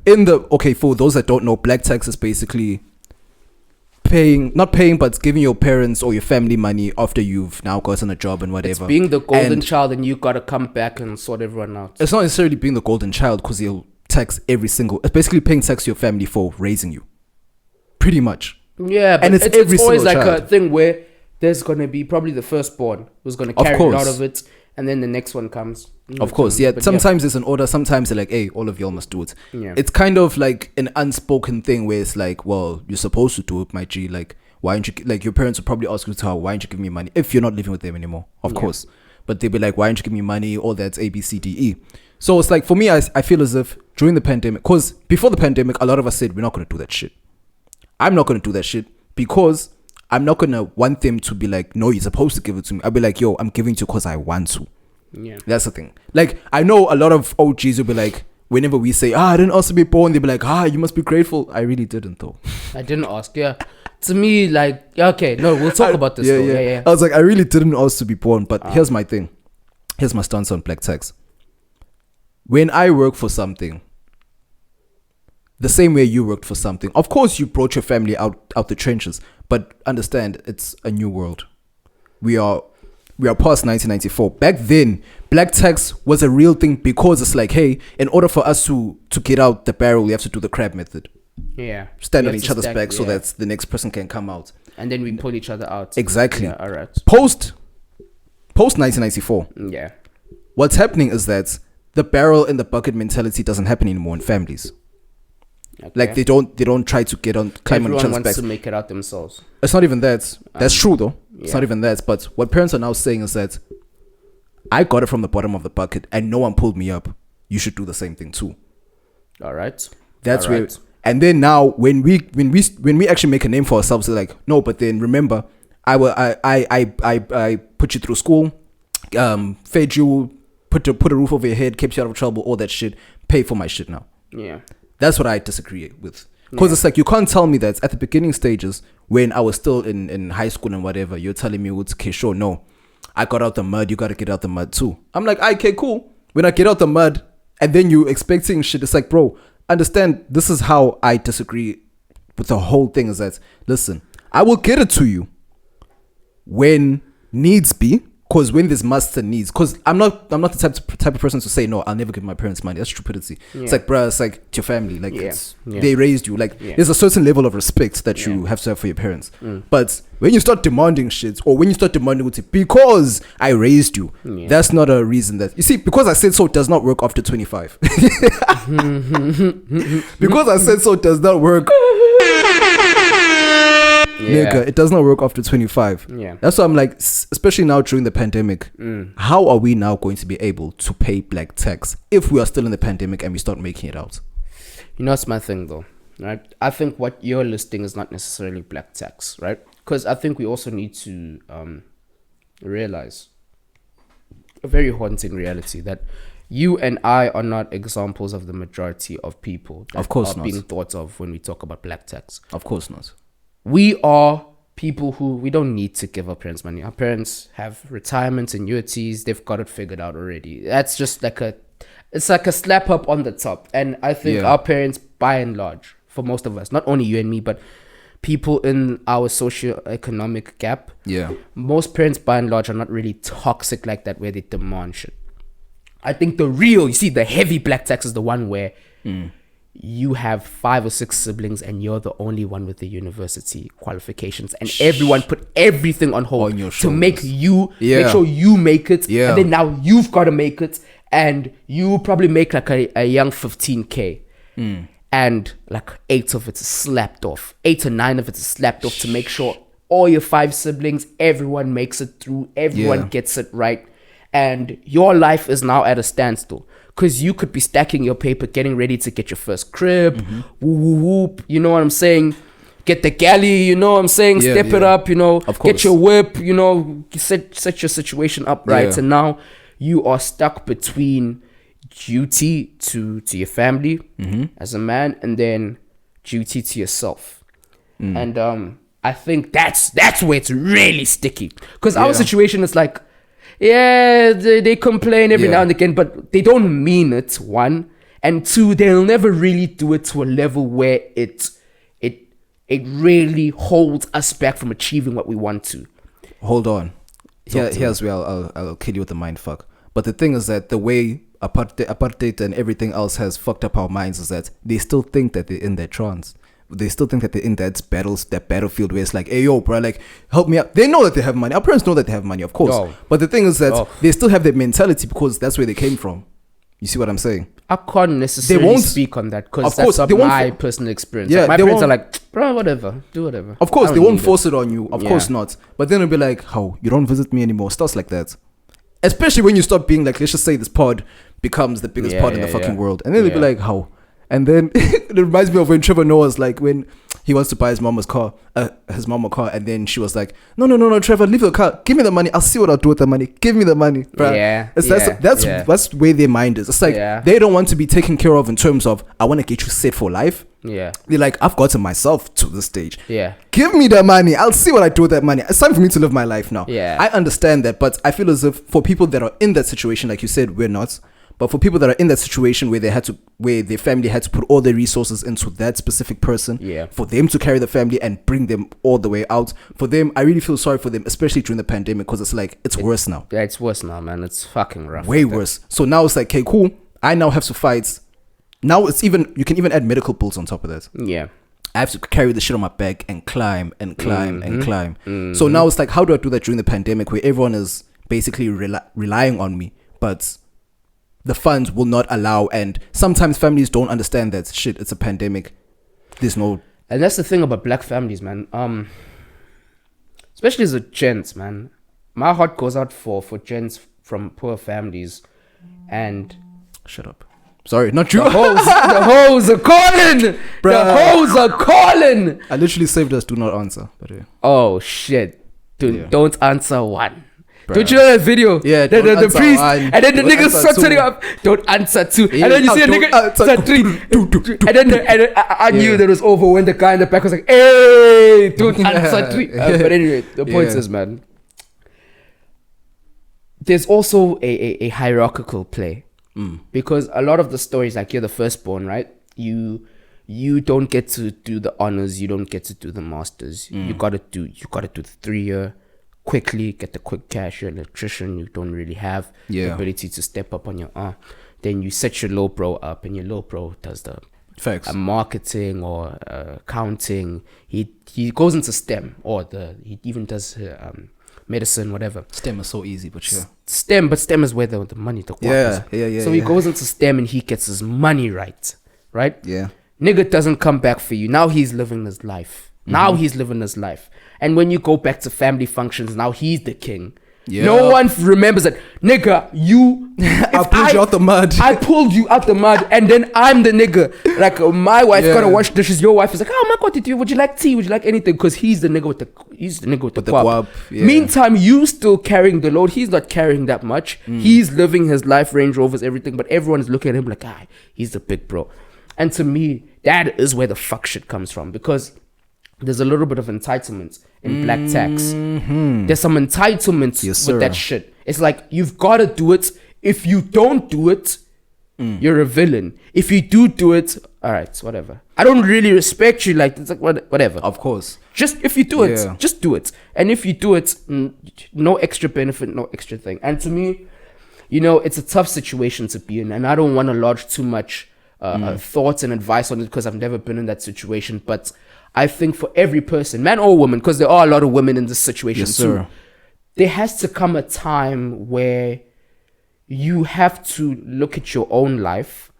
For those that don't know, black tax is basically not paying, but giving your parents or your family money after you've now gotten a job and whatever. It's being the golden child and you gotta come back and sort everyone out. It's not necessarily being the golden child because you'll tax it's basically paying tax to your family for raising you. Pretty much. Yeah, but and it's always like child. A thing where there's gonna be probably the firstborn who's gonna carry a lot of it, and then the next one comes. Of course, yeah. Sometimes it's an order. Sometimes they're like, hey, all of y'all must do it. Yeah. It's kind of like an unspoken thing where it's like, well, you're supposed to do it, my G. Like, why aren't you, like, your parents will probably ask you to, why aren't you giving me money? If you're not living with them anymore, of course. But they'll be like, why aren't you giving me money? All that's A, B, C, D, E. So it's like, for me, I feel as if during the pandemic, because before the pandemic, a lot of us said, we're not going to do that shit. I'm not going to do that shit because I'm not going to want them to be like, no, you're supposed to give it to me. I'll be like, yo, I'm giving it to you because I want to. Yeah, that's the thing. Like, I know a lot of OGs will be like, whenever we say, I didn't ask to be born, they'll be like, you must be grateful. I really didn't though. I didn't ask. Yeah, to me, like, okay, no, we'll talk about this. Yeah. I was like, I really didn't ask to be born. But here's my thing. Here's my stance on black tax. When I work for something, the same way you worked for something, of course you brought your family out the trenches. But understand, it's a new world. We are past 1994. Back then, black tax was a real thing because it's like, hey, in order for us to get out the barrel, we have to do the crab method. Yeah. Stand on each other's back so that the next person can come out. And then we pull each other out. Exactly. Yeah, all right. Post 1994. Yeah. What's happening is that the barrel in the bucket mentality doesn't happen anymore in families. Okay. Like they don't try to climb on each other's back. Everyone wants to make it out themselves. It's not even that. That's true though. It's not even that. But what parents are now saying is that I got it from the bottom of the bucket and no one pulled me up. You should do the same thing too. All right. That's where. And then now when we actually make a name for ourselves, they're like, no, but then remember, I put you through school, fed you, put a roof over your head, kept you out of trouble, all that shit. Pay for my shit now. Yeah. That's what I disagree with. Because it's like, you can't tell me that at the beginning stages, when I was still in high school and whatever, you're telling me, okay, sure, no, I got out the mud, you got to get out the mud too. I'm like, okay, cool. When I get out the mud, and then you expecting shit, it's like, bro, understand, this is how I disagree with the whole thing, is that, listen, I will get it to you when needs be. Because when there's must and needs, because I'm not the type of person to say, no, I'll never give my parents money. That's stupidity. Yeah. It's like, bruh, it's like it's your family. Like, they raised you. Like, there's a certain level of respect that you have to have for your parents. But when you start demanding shit, or when you start demanding because I raised you, that's not a reason that, you see, because I said so does not work after 25. Because I said so does not work. nigga, it does not work after 25. Yeah. That's why I'm like, especially now during the pandemic, how are we now going to be able to pay black tax if we are still in the pandemic and we start making it out? You know, it's my thing though, right? I think what you're listing is not necessarily black tax, right? Because I think we also need to realize a very haunting reality that you and I are not examples of the majority of people that of course are not. being thought of when we talk about black tax. Of course not. We are people who we don't need to give our parents money. Our parents have retirements, annuities. They've got it figured out already. That's just like it's like a slap up on the top. And I think our parents, by and large, for most of us, not only you and me, but people in our socio-economic gap, most parents, by and large, are not really toxic like that, where they demand shit. I think the heavy black tax is the one where you have 5 or 6 siblings and you're the only one with the university qualifications, and everyone put everything on hold to make sure you make it, and then now you've got to make it, and you probably make like a young 15k, and like 8 of it is slapped off, 8 or 9 of it is slapped off to make sure all your 5 siblings, everyone makes it through, everyone gets it right. And your life is now at a standstill because you could be stacking your paper, getting ready to get your first crib, whoop, you know what I'm saying? Get the galley, you know what I'm saying? Step it up, you know, get your whip, you know, set your situation up right. And now you are stuck between duty to your family as a man, and then duty to yourself. And I think that's where it's really sticky, because our situation is like, they complain every now and again, but they don't mean it, 1, and 2, they'll never really do it to a level where it really holds us back from achieving what we want to. Hold on. Here's where I'll kill you with the mind fuck. But the thing is that the way apartheid and everything else has fucked up our minds is that they still think that they're in their trance. They still think that they're in that battlefield where it's like, hey, yo, bro, like, help me out. They know that they have money. Our parents know that they have money, of course. But the thing is that they still have that mentality because that's where they came from. You see what I'm saying? I can't necessarily speak on that because that's not my personal experience. Yeah, like my parents are like, bro, whatever, do whatever. Of course, they won't force it on you. Of course not. But then it'll be like, how? You don't visit me anymore. Stuff like that. Especially when you stop being like, let's just say this pod becomes the biggest pod in the fucking world. And then they'll be like, how? And then it reminds me of when Trevor Noah's like, when he wants to buy his mom a car, and then she was like, no, Trevor, leave the car, give me the money, I'll see what I'll do with the money, give me the money, bro. That's where their mind is. It's like they don't want to be taken care of in terms of, I want to get you set for life. They're like, I've gotten myself to this stage. Give me the money, I'll see what I do with that money. It's time for me to live my life now. I understand that, but I feel as if for people that are in that situation, like you said, we're not. But for people that are in that situation where their family had to put all their resources into that specific person, for them to carry the family and bring them all the way out, for them, I really feel sorry for them, especially during the pandemic, because it's like, it's worse now. Yeah, it's worse now, man. It's fucking rough. Way worse. So now it's like, okay, cool. I now have to fight. Now it's even, you can even add medical bills on top of that. Yeah. I have to carry the shit on my back and climb and climb and climb. So now it's like, how do I do that during the pandemic where everyone is basically relying on me, but the funds will not allow, and sometimes families don't understand that shit, it's a pandemic, there's no. And that's the thing about black families, man, especially as a gents, man. My heart goes out for gents from poor families. And shut up, sorry, not you. The hoes are calling. Bruh. The hoes are calling. I literally saved us do not answer, but oh shit, dude, don't answer one. Bruh. Don't you know that video? Yeah, the priest, and then the niggas start turning up. Don't answer 2, and then you see a nigga answer 3, and then I knew that it was over when the guy in the back was like, "Hey, don't answer 3." But anyway, the point is, man, there's also a hierarchical play because a lot of the stories, like, you're the firstborn, right? You don't get to do the honors, you don't get to do the masters. You gotta do the 3-year. Quickly get the quick cash. You're an electrician, you don't really have the ability to step up on your own. Then you set your low bro up, and your low bro does the marketing or accounting. He goes into STEM, or he even does medicine, whatever. STEM is so easy, but STEM is where the money, the work is. So he goes into STEM and he gets his money right. Yeah. Nigga doesn't come back for you. Now he's living his life. Now he's living his life. And when you go back to family functions, now he's the king. Yeah. No one remembers that, nigga, I pulled you out the mud. I pulled you out the mud, and then I'm the nigga. Like, my wife gotta wash dishes. Your wife is like, oh my God, would you like tea? Would you like anything? Because he's the nigga with the guap. Yeah. Meantime, you still carrying the load. He's not carrying that much. He's living his life, Range Rovers, everything. But everyone's looking at him like, he's the big bro. And to me, that is where the fuck shit comes from, because there's a little bit of entitlement in black tax. There's some entitlement with that shit. It's like, you've got to do it. If you don't do it, you're a villain. If you do it, all right, whatever. I don't really respect you. Like, it's like whatever. Of course. Just if you do it, just do it. And if you do it, no extra benefit, no extra thing. And to me, it's a tough situation to be in. And I don't want to lodge too much thoughts and advice on it, because I've never been in that situation. But I think for every person, man or woman, because there are a lot of women in this situation too, there has to come a time where you have to look at your own life.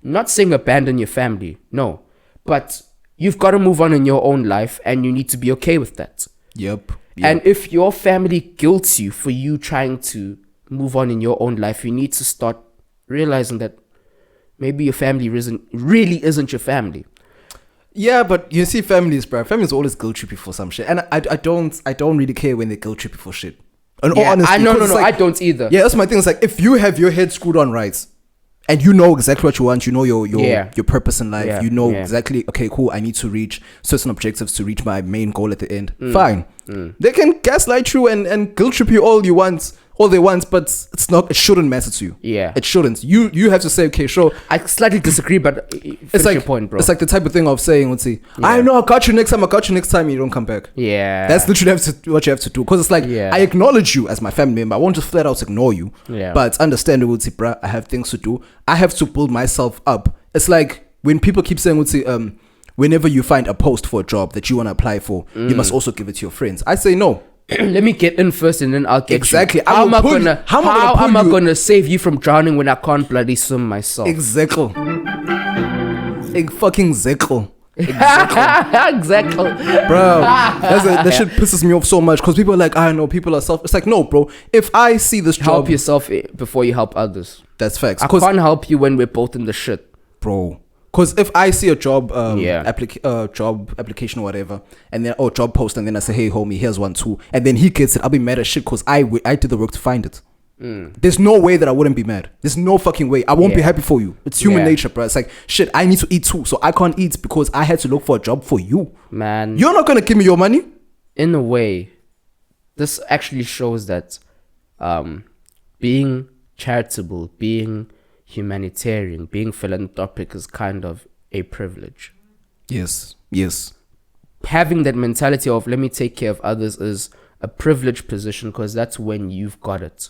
Not saying abandon your family, no, but you've got to move on in your own life, and you need to be okay with that. Yep. And if your family guilts you for you trying to move on in your own life, you need to start realizing that maybe your family really isn't your family. Yeah, but you see, families always guilt trippy for some shit, and I don't really care when they guilt trippy for shit. In all honesty, I don't either. Yeah, that's my thing. It's like, if you have your head screwed on right, and you know exactly what you want, you know your purpose in life, you know exactly, okay, cool, I need to reach certain objectives to reach my main goal at the end. Fine. They can gaslight you and guilt trip you all they want, but it shouldn't matter to you. Yeah. It shouldn't. You have to say, okay, sure. I slightly disagree, but It's like your point, bro. It's like the type of thing of saying, let's see, I know, I got you next time, and you don't come back. Yeah. That's literally what you have to do. Because it's like, I acknowledge you as my family member. I won't just flat out ignore you. Yeah. But understand, would say, bruh, I have things to do. I have to build myself up. It's like when people keep saying, would say, whenever you find a post for a job that you want to apply for, you must also give it to your friends. I say no. Let me get in first, and then I'll get exactly. You. How am I gonna save you from drowning when I can't bloody swim myself? Exactly. Fucking zekel. Exactly. Bro, that shit pisses me off so much, because people are like, I know, people are self. It's like, no, bro. If I see this job, help yourself before you help others. That's facts. I can't help you when we're both in the shit, bro. Because if I see a job job application or whatever, and then job post, and then I say, hey homie, here's one too, and then he gets it, I'll be mad as shit, because I did the work to find it. There's no way that I wouldn't be mad. There's no fucking way. I won't be happy for you. It's human nature, bro. It's like, shit, I need to eat too, so I can't eat because I had to look for a job for you. Man, you're not gonna give me your money. In a way, this actually shows that being charitable, being humanitarian, being philanthropic is kind of a privilege. Yes. Having that mentality of let me take care of others is a privileged position, because that's when you've got it,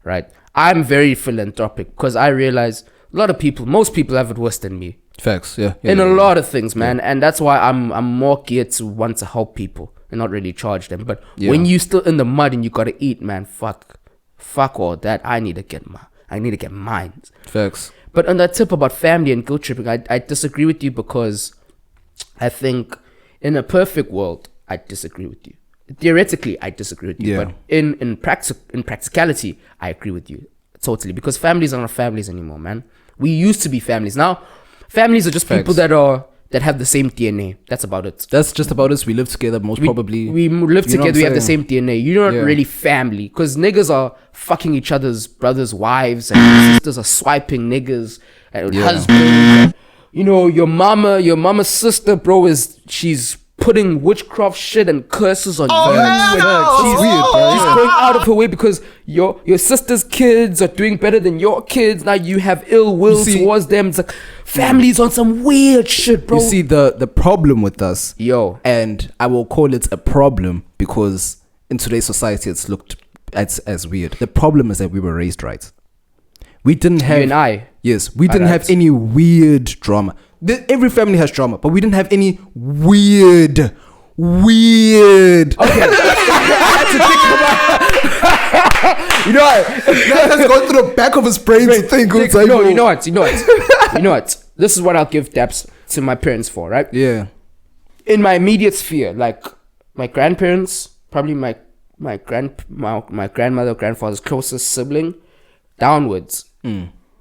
right? I'm very philanthropic because I realize most people have it worse than me. Facts, yeah. A lot of things, man. And that's why I'm more geared to want to help people and not really charge them. But when you still in the mud and you gotta eat, man, fuck all that. I need to get mine. Facts. But on that tip about family and guilt tripping, I disagree with you, because I think in a perfect world, I disagree with you. Theoretically, I disagree with you. But in practicality, I agree with you totally, because families are not families anymore, man. We used to be families. Now, families are just people that have the same DNA. That's about it. That's just about us. We live together, probably. We live together. We have the same DNA. You're not really family, because niggas are fucking each other's brothers' wives, and sisters are swiping niggas and husbands. Your mama's sister, bro, she's putting witchcraft shit and curses on you. She's weird, bro. She's going out of her way because your sister's kids are doing better than your kids. Now you have ill will towards them. It's like families on some weird shit, bro. You see, the problem with us, and I will call it a problem because in today's society it's looked as weird. The problem is that we were raised right. We didn't have... You and I. Yes, we didn't have any weird drama. Every family has drama, but we didn't have any weird. Okay. I had to think about... You know what? That has gone through the back of his brain to think. You know what? This is what I'll give daps to my parents for, right? Yeah. in my immediate sphere, like my grandparents, probably my grandmother, grandfather's closest sibling, downwards,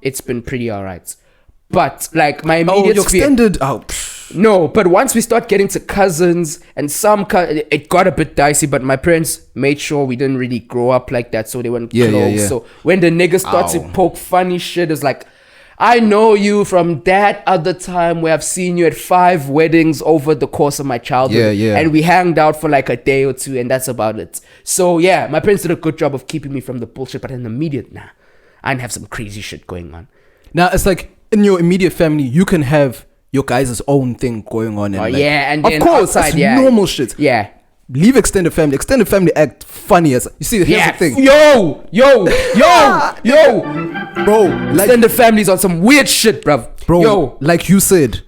it's been pretty alright. But like my immediate your sphere, extended out. no. But once we start getting to cousins and it got a bit dicey. But my parents made sure we didn't really grow up like that, so they weren't close. Yeah. So when the nigga starts to poke funny shit, it's like, I know you from that other time where I've seen you at 5 weddings over the course of my childhood. Yeah. And we hanged out for like a day or two, and that's about it. So yeah, my parents did a good job of keeping me from the bullshit, but in the immediate, I didn't have some crazy shit going on. Now it's like in your immediate family, you can have your guys' own thing going on. And and of then course, outside, that's normal shit. Yeah. Leave extended family. Extended family act funny as you see. Here's the thing, Yo, bro. Like, extended families on some weird shit, bruv. bro, Yo. like you said,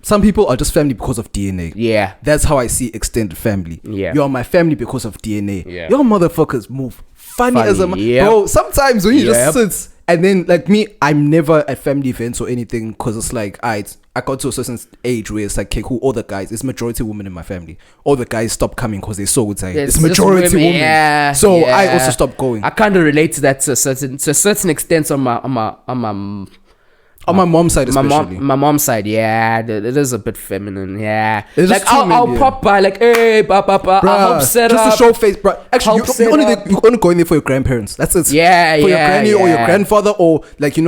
some people are just family because of DNA. Yeah. That's how I see extended family. Yeah. You're my family because of DNA. Yeah. Your motherfuckers move funny as a Yep. bro. Sometimes when you Yep. just sit and then like me, I'm never at family events or anything because it's like I got to a certain age where it's like, okay, cool, all the guys, it's majority women in my family. All the guys stop coming because they saw it's It's majority just women. Yeah, So yeah. I also stopped going. I kind of relate to that to a certain extent on my On my mom's side, especially. my mom's side, yeah, it is a bit feminine, yeah. It's like just too I'll maybe, pop by, like, hey, I'll help set just up. to show face, bro. Actually, Help set you only up. you only go in there for your grandparents. That's it. Yeah, for your yeah, granny or your yeah. grandfather or like the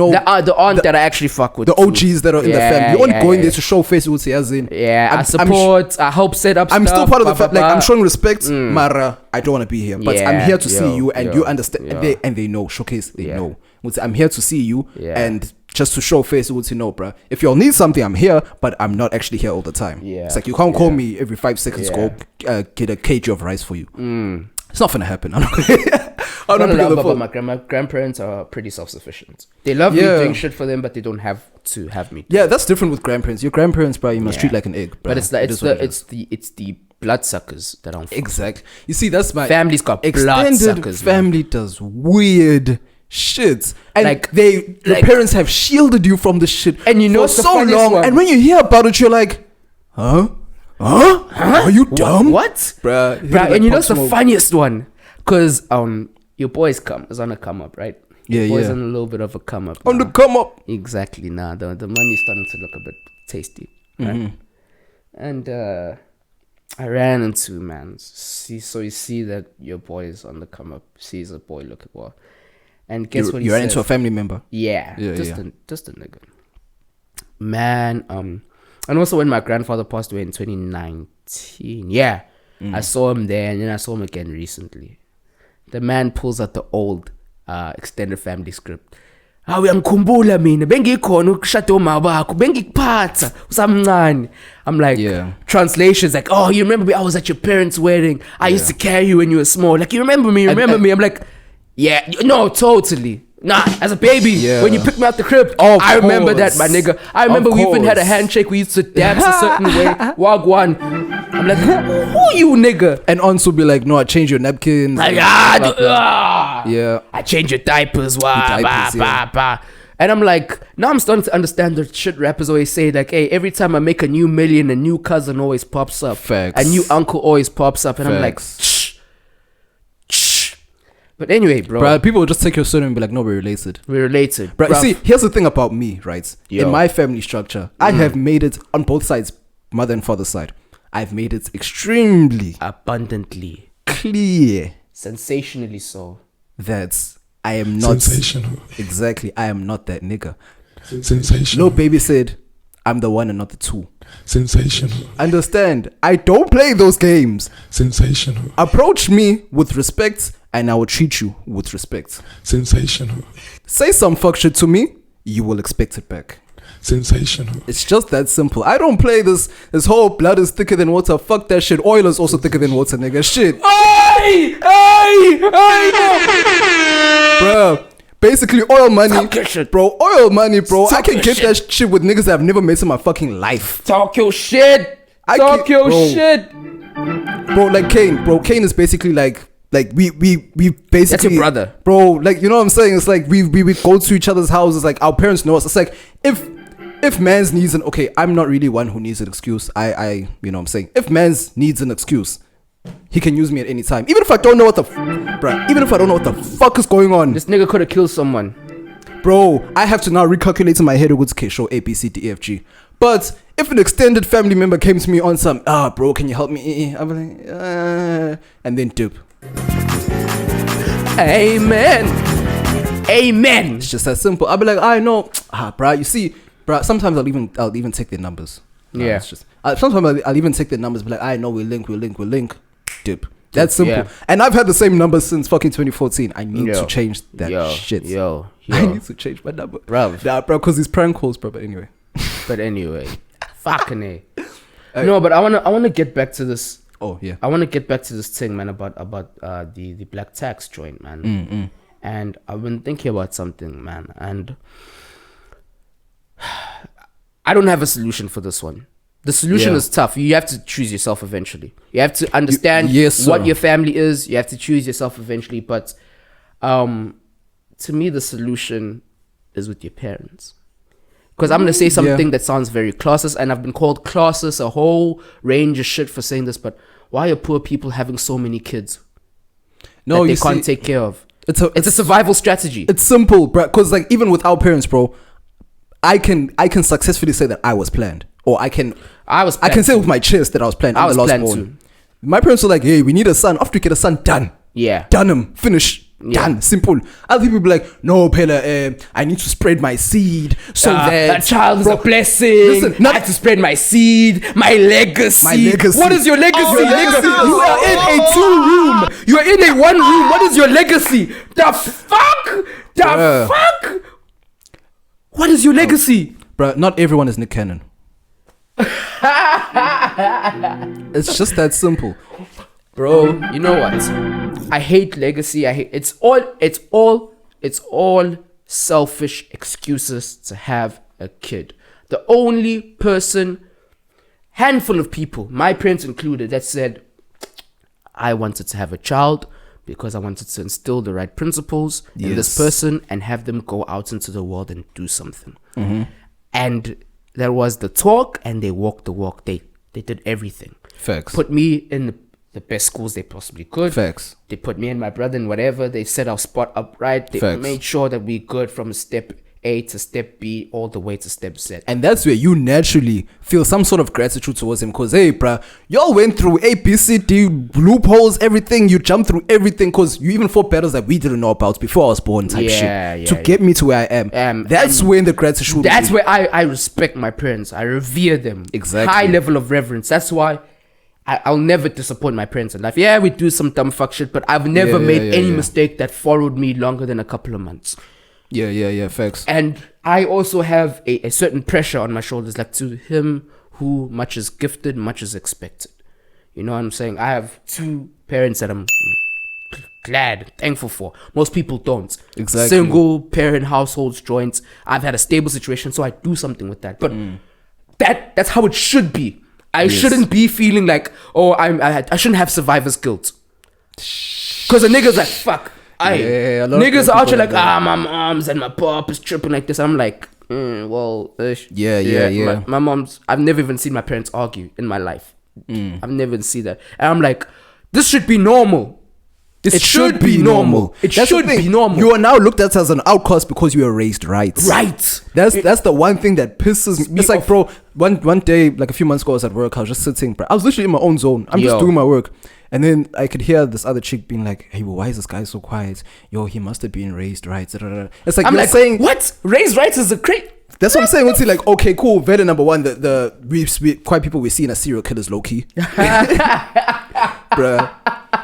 aunt that I actually fuck with. the too. OGs that are in the Yeah, family. You only yeah, go in yeah. there to show face with as in. Yeah, I I'm support. I help set up. I'm stuff, still part of the family. Like I'm showing respect, Mm. Mara. I don't want to be here, but Yeah, I'm here to see yo, you, and yo, you understand. yo. And they know. Showcase. They Yeah. know. I'm here to see you, Yeah. and just to show face with you know, bruh. If y'all need something, I'm here, but I'm not actually here all the time. Yeah. It's like you can't call Yeah. me every 5 seconds. Yeah. Go get a kg of rice for you. Mm. It's not gonna happen. I'm not Not picking the but phone. my grandparents are pretty self-sufficient. They love me Yeah. doing shit for them, but they don't have to have me. Yeah, that's different with grandparents. Your grandparents, bro, you must Yeah. treat like an egg, bro. But it's like It is what it is. it's the bloodsuckers that don't. Exactly. You see, that's my Family's got extended bloodsuckers. Man. family does weird shit, and Like- your parents have shielded you from the shit, And you know for what's the so funniest long. one? And when you hear about it, you're like, huh? Are you dumb, What? bruh? Bruh, and you know what's the funniest one? Because your boys is on a come up, right? Yeah, Your boys yeah. on a little bit of a come up. On the now. come up. Exactly. Nah, the money's starting to look a bit tasty, right? Mm-hmm. And I ran into so you see that your boy is on the come up. Sees a boy looking well, and guess what he You ran says? into a family member. Yeah, Yeah, just a nigga. Man, and also when my grandfather passed away in 2019, yeah, I saw him there, and then I saw him again recently. The man pulls out the old extended family script. Uyangikhumbula mina bengikhona ukushada oma bakho bengikuphatha usamncane. I'm like, Yeah. translations like, oh, you remember me? I was at your parents' wedding. I used to carry you when you were small. Like, you remember me? Remember me? I'm like, yeah, no, totally. Nah, as a baby, Yeah. when you picked me out the crib, Of I remember that, course. my nigga. I remember Of we even had a course. handshake. We used to dance a certain way. Wagwan. I'm like, who you, nigga? And aunts will be like, no, I changed your napkins. Like, Yeah. I change your diapers, Your diapers, yeah. And I'm like, now I'm starting to understand the shit rappers always say, like, hey, every time I make a new million, a new cousin always pops up. Facts. A new uncle always pops up. And I'm like, Facts. shh. But anyway, bro, Bruh, people will just take your surname and be like, no, we're related. we're related. But Bruv. see, here's the thing about me, right? Yo. In my family structure, I have made it on both sides, mother and father side. I've made it extremely abundantly, clear sensationally so. that I am not Sensational. exactly. I am not that nigga. Sensational. Lil Baby said, "I'm the one and not the two." Sensational. Understand? I don't play those games. Sensational. Approach me with respect, and I will treat you with respect. Sensational. Say some fuck shit to me, you will expect it back. Sensational. It's just that simple. I don't play this whole blood is thicker than water. Fuck that shit. Oil is also thicker than water, nigga. Shit. Bro. Basically, oil money. Talk your shit. Bro, oil money, bro. I Talk can your get shit. that shit with niggas that I've never met in my fucking life. Talk your shit. I Talk can't- your bro. shit. Bro, like Kane. Bro, Kane is basically like we basically. That's your brother. Bro, like, you know what I'm saying? It's like we go to each other's houses. Like, our parents know us. It's like, if if man's needs an okay, I'm not really one who needs an excuse. I you know what I'm saying, if man's needs an excuse, he can use me at any time. Even if I don't know what the even if I don't know what the fuck is going on. This nigga could have killed someone. Bro, I have to now recalculate in my head what's okay, show A, B, C, D, E, F, G. But if an extended family member came to me on some, bro, can you help me? I'm like, and then dip. Amen. Amen. It's just that simple. I'll be like, I know, bro. You see, bro. Sometimes I'll even take their numbers. Yeah. It's just sometimes I'll even take their numbers. Be like, I know we link. Dip. That's simple. Yeah. And I've had the same number since fucking 2014. I need to change that shit. Yo. I need to change my number, bro. Nah, bro, because these prank calls, bro. But anyway. Fucking A. No, but I wanna get back to this. Oh yeah. I wanna get back to this thing, man, about the black tax joint, man. And I've been thinking about something, man, and I don't have a solution for this one. The solution is tough. You have to choose yourself eventually. You have to understand what your family is. You have to choose yourself eventually. But to me, the solution is with your parents. Because I'm going to say something that sounds very classist, and I've been called classist, a whole range of shit for saying this, but why are poor people having so many kids that they can't take care of? It's a survival strategy. It's simple, bro. Because like even with our parents, bro, I can successfully say that I was planned, or I can say with my chest that I was planned. I was planned born. too. My parents were like, "Hey, we need a son. After we get a son, done. Yeah, done him. Finish. Done. Simple." Other people be like, "No, Pela, I need to spread my seed so that a child is a blessing. Listen, I have to spread my seed, my legacy. What is your legacy? You are in a 2-room. You are in a 1 room. What is your legacy? The fuck? What is your legacy? Bro, not everyone is Nick Cannon. It's just that simple. Bro, you know what? I hate legacy. It's all selfish excuses to have a kid. The only handful of people, my parents included, that said, I wanted to have a child because I wanted to instill the right principles in this person and have them go out into the world and do something. And there was the talk, and they walked the walk. They did everything. Facts. Put me in the best schools they possibly could. Facts. They put me and my brother in whatever. They set our spot up right. They made sure that we're good from step A to step B all the way to step Z. And that's where you naturally feel some sort of gratitude towards him. Because, hey, bruh, y'all went through A, B, C, D, loopholes, everything. You jumped through everything because you even fought battles that we didn't know about before I was born type shit. To get me to where I am. That's when the gratitude... That's where I respect my parents. I revere them. Exactly. High level of reverence. That's why I'll never disappoint my parents in life. Yeah, we do some dumb fuck shit, but I've never made any mistake that followed me longer than a couple of months. Yeah, facts. And I also have a certain pressure on my shoulders, like to him who much is gifted, much is expected. You know what I'm saying? I have 2 parents that I'm glad, thankful for. Most people don't. Exactly. Single parent households, joints. I've had a stable situation, so I do something with that. But that's how it should be. I shouldn't be feeling like, I shouldn't have survivor's guilt. Because a nigga's like, fuck. Niggas are out here like, my mom's and my pop is tripping like this. I'm like, my mom's, I've never even seen my parents argue in my life. I've never even seen that. And I'm like, this should be normal. It should be normal. It should be normal. You are now looked at as an outcast because you were raised right. Right. That's the one thing that pisses me. It's like, bro, one day, like a few months ago, I was at work. I was just sitting, bro. I was literally in my own zone. I'm just doing my work. And then I could hear this other chick being like, hey, well, why is this guy so quiet? Yo, he must have been raised right. It's like, I'm like, saying, what? Raised right is a great... That's what I'm saying. It's like, okay, cool. Very number one, we quite people we're seeing as serial killers, low key. Bruh.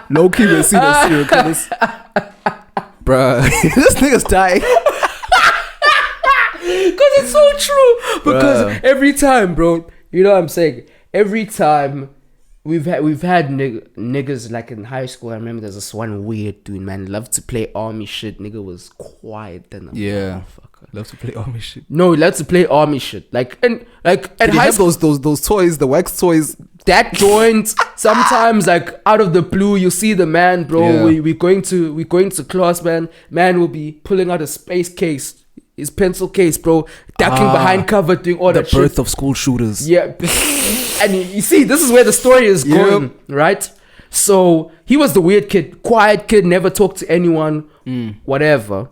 Low key, we're seeing as serial killers. Bruh. This nigga's dying. Because it's so true. Because every time, bro, you know what I'm saying? Every time we've had niggas like in high school. I remember there's this one weird dude, man, loved to play army shit. Nigga was quiet than a motherfucker. Love to play army shit. No, he loves to play army shit. Like at high school, those toys, the wax toys. That joint. Sometimes like out of the blue, you see the man, bro. Yeah. We going to class, man. Man will be pulling out a space case. his pencil case, bro, ducking behind cover, doing all that shit. The birth of school shooters. Yeah. And you see, this is where the story is going, right? So he was the weird kid, quiet kid, never talked to anyone, whatever.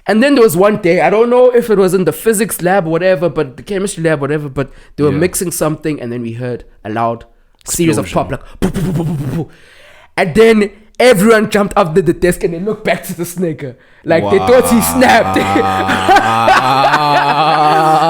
And then there was one day, I don't know if it was in the physics lab or whatever, but the chemistry lab, whatever, but they were mixing something, and then we heard a loud series of pop, like, poo, poo, poo, poo, poo, poo. And then everyone jumped up to the desk and they looked back to this nigga. Like, they thought he snapped.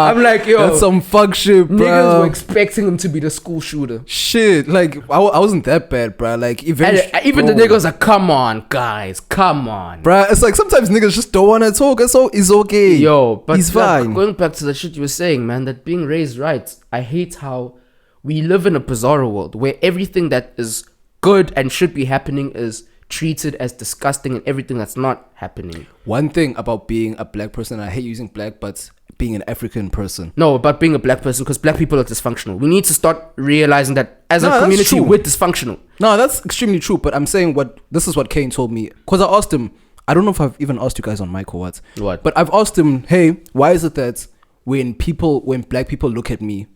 I'm like, yo. That's some fuck shit, bro. Niggas were expecting him to be the school shooter. Shit, like, I wasn't that bad, bro. Like, eventually. And even the niggas are, come on, guys, come on. Bro, it's like sometimes niggas just don't want to talk. So it's okay. Yo, but he's fine. Going back to the shit you were saying, man, that being raised right, I hate how we live in a bizarre world where everything that is good and should be happening is treated as disgusting, and everything that's not happening. One thing about being a black person, I hate using black, but being an African person. No, about being a black person, because black people are dysfunctional. We need to start realizing that as a community, we're dysfunctional. No, that's extremely true, but I'm saying this is what Kane told me. Because I asked him, I don't know if I've even asked you guys on mic or what. But I've asked him, hey, why is it that when black people look at me,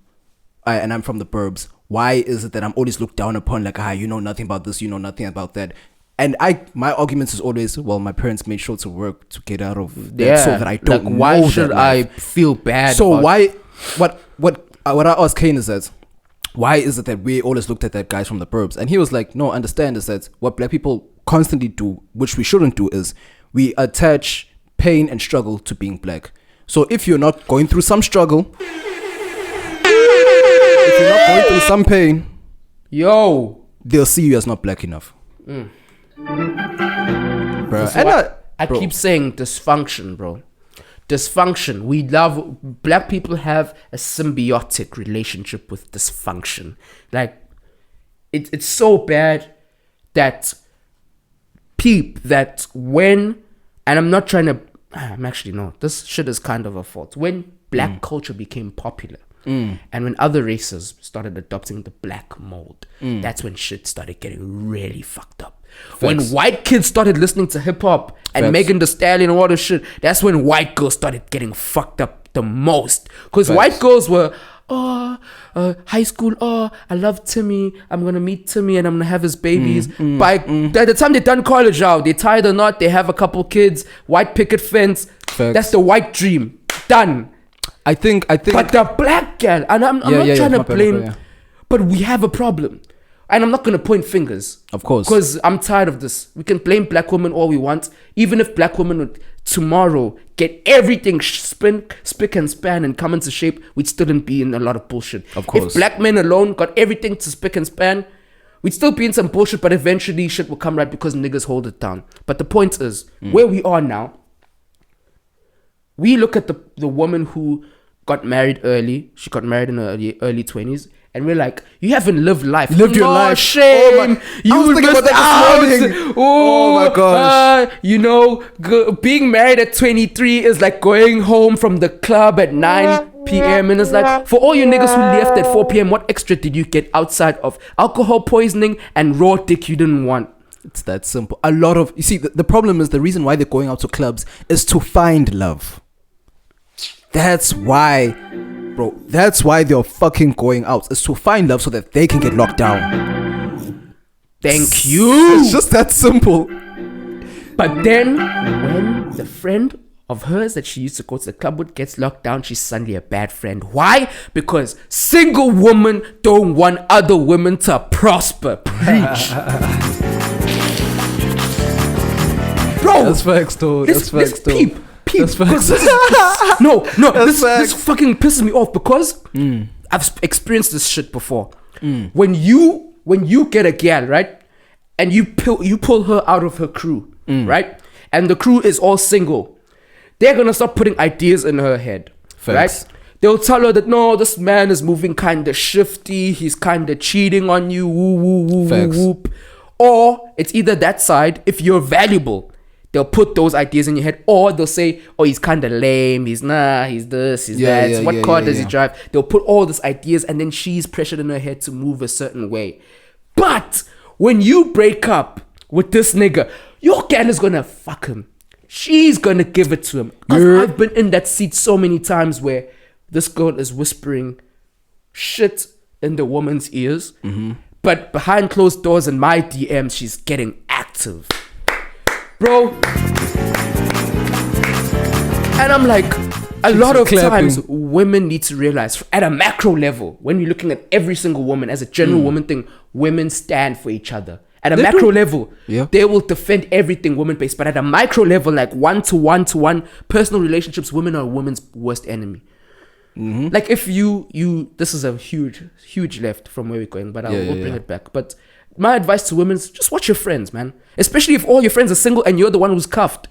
and I'm from the burbs, why is it that I'm always looked down upon, like, you know nothing about this, you know nothing about that? And my argument is always, well, my parents made sure to work to get out of that so that I don't know. Why should I feel bad? So why, what I asked Kane is that, why is it that we always looked at that guys from the burbs? And he was like, no, understand is that what black people constantly do, which we shouldn't do, is we attach pain and struggle to being black. So if you're not going through some struggle, if you're not going through some pain, they'll see you as not black enough. Bro, I keep saying dysfunction, bro. Dysfunction. Black people have a symbiotic relationship with dysfunction. Like, it's so bad that when, and I'm not trying to, this shit is kind of a fault. When black culture became popular, and when other races started adopting the black mold, that's when shit started getting really fucked up. Facts. When white kids started listening to hip-hop and Megan Thee Stallion and all this shit, that's when white girls started getting fucked up the most. Because white girls were, high school, I love Timmy, I'm gonna meet Timmy and I'm gonna have his babies. By the time they're done college out, they tie the knot, they have a couple kids, white picket fence. Facts. That's the white dream. Done. I think. But the black girl, and I'm not trying to blame, but we have a problem. And I'm not going to point fingers. Of course. Because I'm tired of this. We can blame black women all we want. Even if black women would tomorrow get everything spick and span and come into shape, we'd still be in a lot of bullshit. Of course. If black men alone got everything to spick and span, we'd still be in some bullshit, but eventually shit will come right because niggas hold it down. But the point is, where we are now, we look at the woman who got married early. She got married in her early 20s. And we're like, you haven't lived life. Lived your life. Shame. I was thinking about that this morning. Oh my gosh. Being married at 23 is like going home from the club at 9 p.m. And it's like, for all you niggas who left at 4 p.m., what extra did you get outside of alcohol poisoning and raw dick you didn't want? It's that simple. You see, the problem is the reason why they're going out to clubs is to find love. That's why, bro. That's why they're fucking going out. It's to find love so that they can get locked down. Thank you. It's just that simple. But then, when the friend of hers that she used to go to the club with gets locked down, she's suddenly a bad friend. Why? Because single women don't want other women to prosper. Preach. Bro. That's facts, though. That's facts, though. Peep. This fucking pisses me off because I've experienced this shit before. When you get a gal, right, and you pull her out of her crew, right, and the crew is all single, they're gonna start putting ideas in her head. Facts. Right? They'll tell her that, no, this man is moving kind of shifty, he's kind of cheating on you, whoop. Or it's either that side, if you're valuable, they'll put those ideas in your head, or they'll say, oh, he's kind of lame, he's this, he's that, what car does he drive? They'll put all these ideas, and then she's pressured in her head to move a certain way. But when you break up with this nigga, your gal is gonna fuck him. she's gonna give it to him. Because I've been in that seat so many times where this girl is whispering shit in the woman's ears, but behind closed doors in my DMs, she's getting active, bro. And I'm like, a lot of times women need to realize at a macro level, when you're looking at every single woman as a general woman thing, women stand for each other. At a macro level, they will defend everything woman-based. But at a micro level, like one-to-one personal relationships, women are a woman's worst enemy. Like if you this is a huge left from where we're going, but we'll bring it back. But my advice to women is just watch your friends, man. Especially if all your friends are single and you're the one who's cuffed.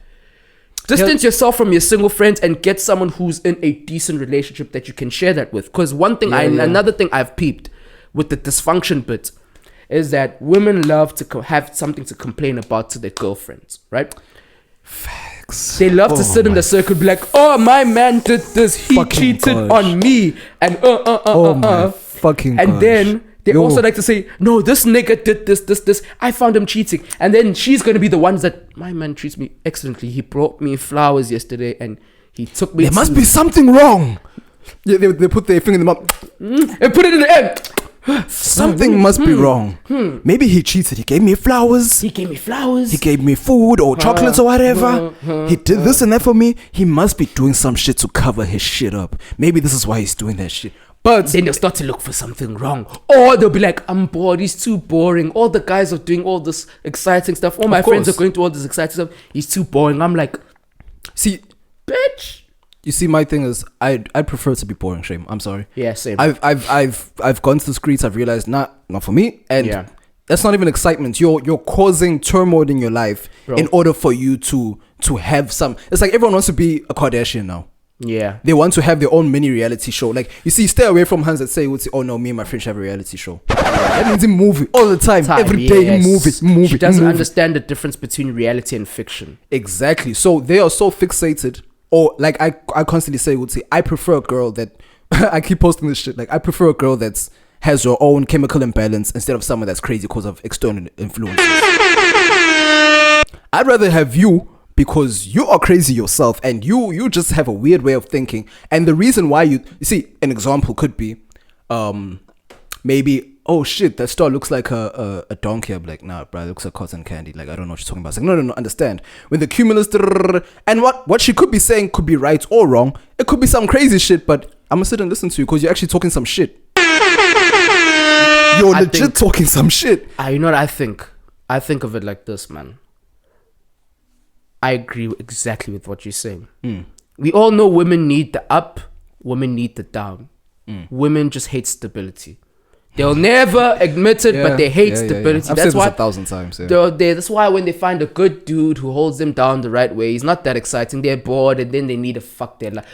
Distance yourself from your single friends and get someone who's in a decent relationship that you can share that with. Because another thing I've peeped with the dysfunction bit is that women love to have something to complain about to their girlfriends, right? Facts. They love to sit in the circle and be like, oh, my man did this, he cheated on me, and my fucking and gosh. Then they also like to say, no, this nigga did this, I found him cheating. And then she's going to be the ones that, my man treats me excellently, he brought me flowers yesterday and he took me There must be something wrong. Yeah, they put their finger in the mouth and put it in the end. Something must be wrong. Maybe he cheated. He gave me flowers. He gave me food or chocolates or whatever. He did this and that for me. He must be doing some shit to cover his shit up. Maybe this is why he's doing that shit. But then they'll start to look for something wrong. Or they'll be like, I'm bored, he's too boring. All the guys are doing all this exciting stuff. All my friends are going to all this exciting stuff. He's too boring. I'm like, see, bitch. You see, my thing is, I'd prefer to be boring. Shame. I'm sorry. Yeah, same. I've gone to the streets. I've realized not for me. And that's not even excitement. You're causing turmoil in your life in order for you to have some. It's like everyone wants to be a Kardashian now. Yeah, they want to have their own mini reality show. Like, you see, stay away from hands that say, oh no, me and my friend have a reality show. That means a movie all the time. Every day, movie. She doesn't understand the difference between reality and fiction. Exactly. So they are so fixated. Or like I constantly say, I prefer a girl that I keep posting this shit. Like, I prefer a girl that's has her own chemical imbalance instead of someone that's crazy because of external influences. I'd rather have you because you are crazy yourself and you just have a weird way of thinking. And the reason why you see, an example could be maybe, oh shit, that star looks like a donkey. I'm like, nah, bro, it looks like cotton candy. Like, I don't know what you're talking about. It's like, no, understand. When the cumulus, and what she could be saying could be right or wrong. It could be some crazy shit, but I'm gonna sit and listen to you because you're actually talking some shit. You're legit talking some shit. You know what I think? I think of it like this, man. I agree exactly with what you're saying. We all know women need the up, women need the down. Women just hate stability. They'll never admit it, but they hate stability. I've that's said why this 1,000 times. That's why when they find a good dude who holds them down the right way, he's not that exciting. They're bored, and then they need to fuck their life.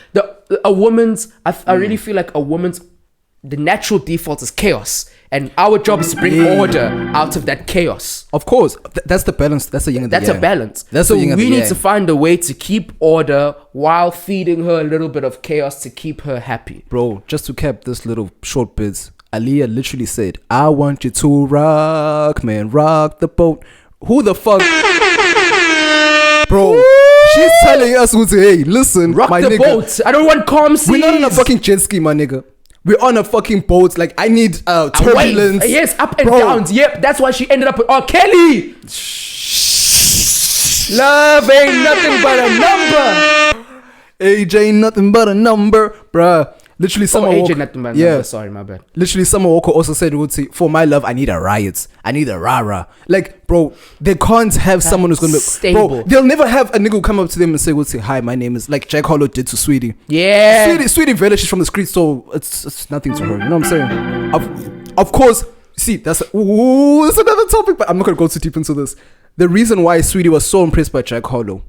I really feel like the natural default is chaos, and our job is to bring order out of that chaos. Of course, that's the balance. That's the yin and the yang. That's a balance. So we need to find a way to keep order while feeding her a little bit of chaos to keep her happy. Bro, just to cap this little short bits, Aaliyah literally said, I want you to rock, man, rock the boat. Who the fuck? Bro, she's telling us, hey, listen, rock my the nigga, boat. I don't want calm seas. We're not on a fucking jet ski, my nigga. We're on a fucking boat. Like, I need turbulence. Yes, up and downs. Yep, that's why she ended up with R. Kelly. Love ain't nothing but a number. Age ain't nothing but a number, bruh. Literally, Summer Walker. Nothing but a number. Sorry, my bad. Literally, Summer Walker also said, for my love, I need a riot. I need a rah-rah. Like, bro, they can't have someone who's going to be stable. Bro, they'll never have a nigga who come up to them and say, hi, my name is, like Jack Harlow did to Sweetie. Yeah. Sweetie Vela, she's from the street, so it's nothing to her. You know what I'm saying? Of course, see, that's another topic, but I'm not going to go too deep into this. The reason why Sweetie was so impressed by Jack Harlow,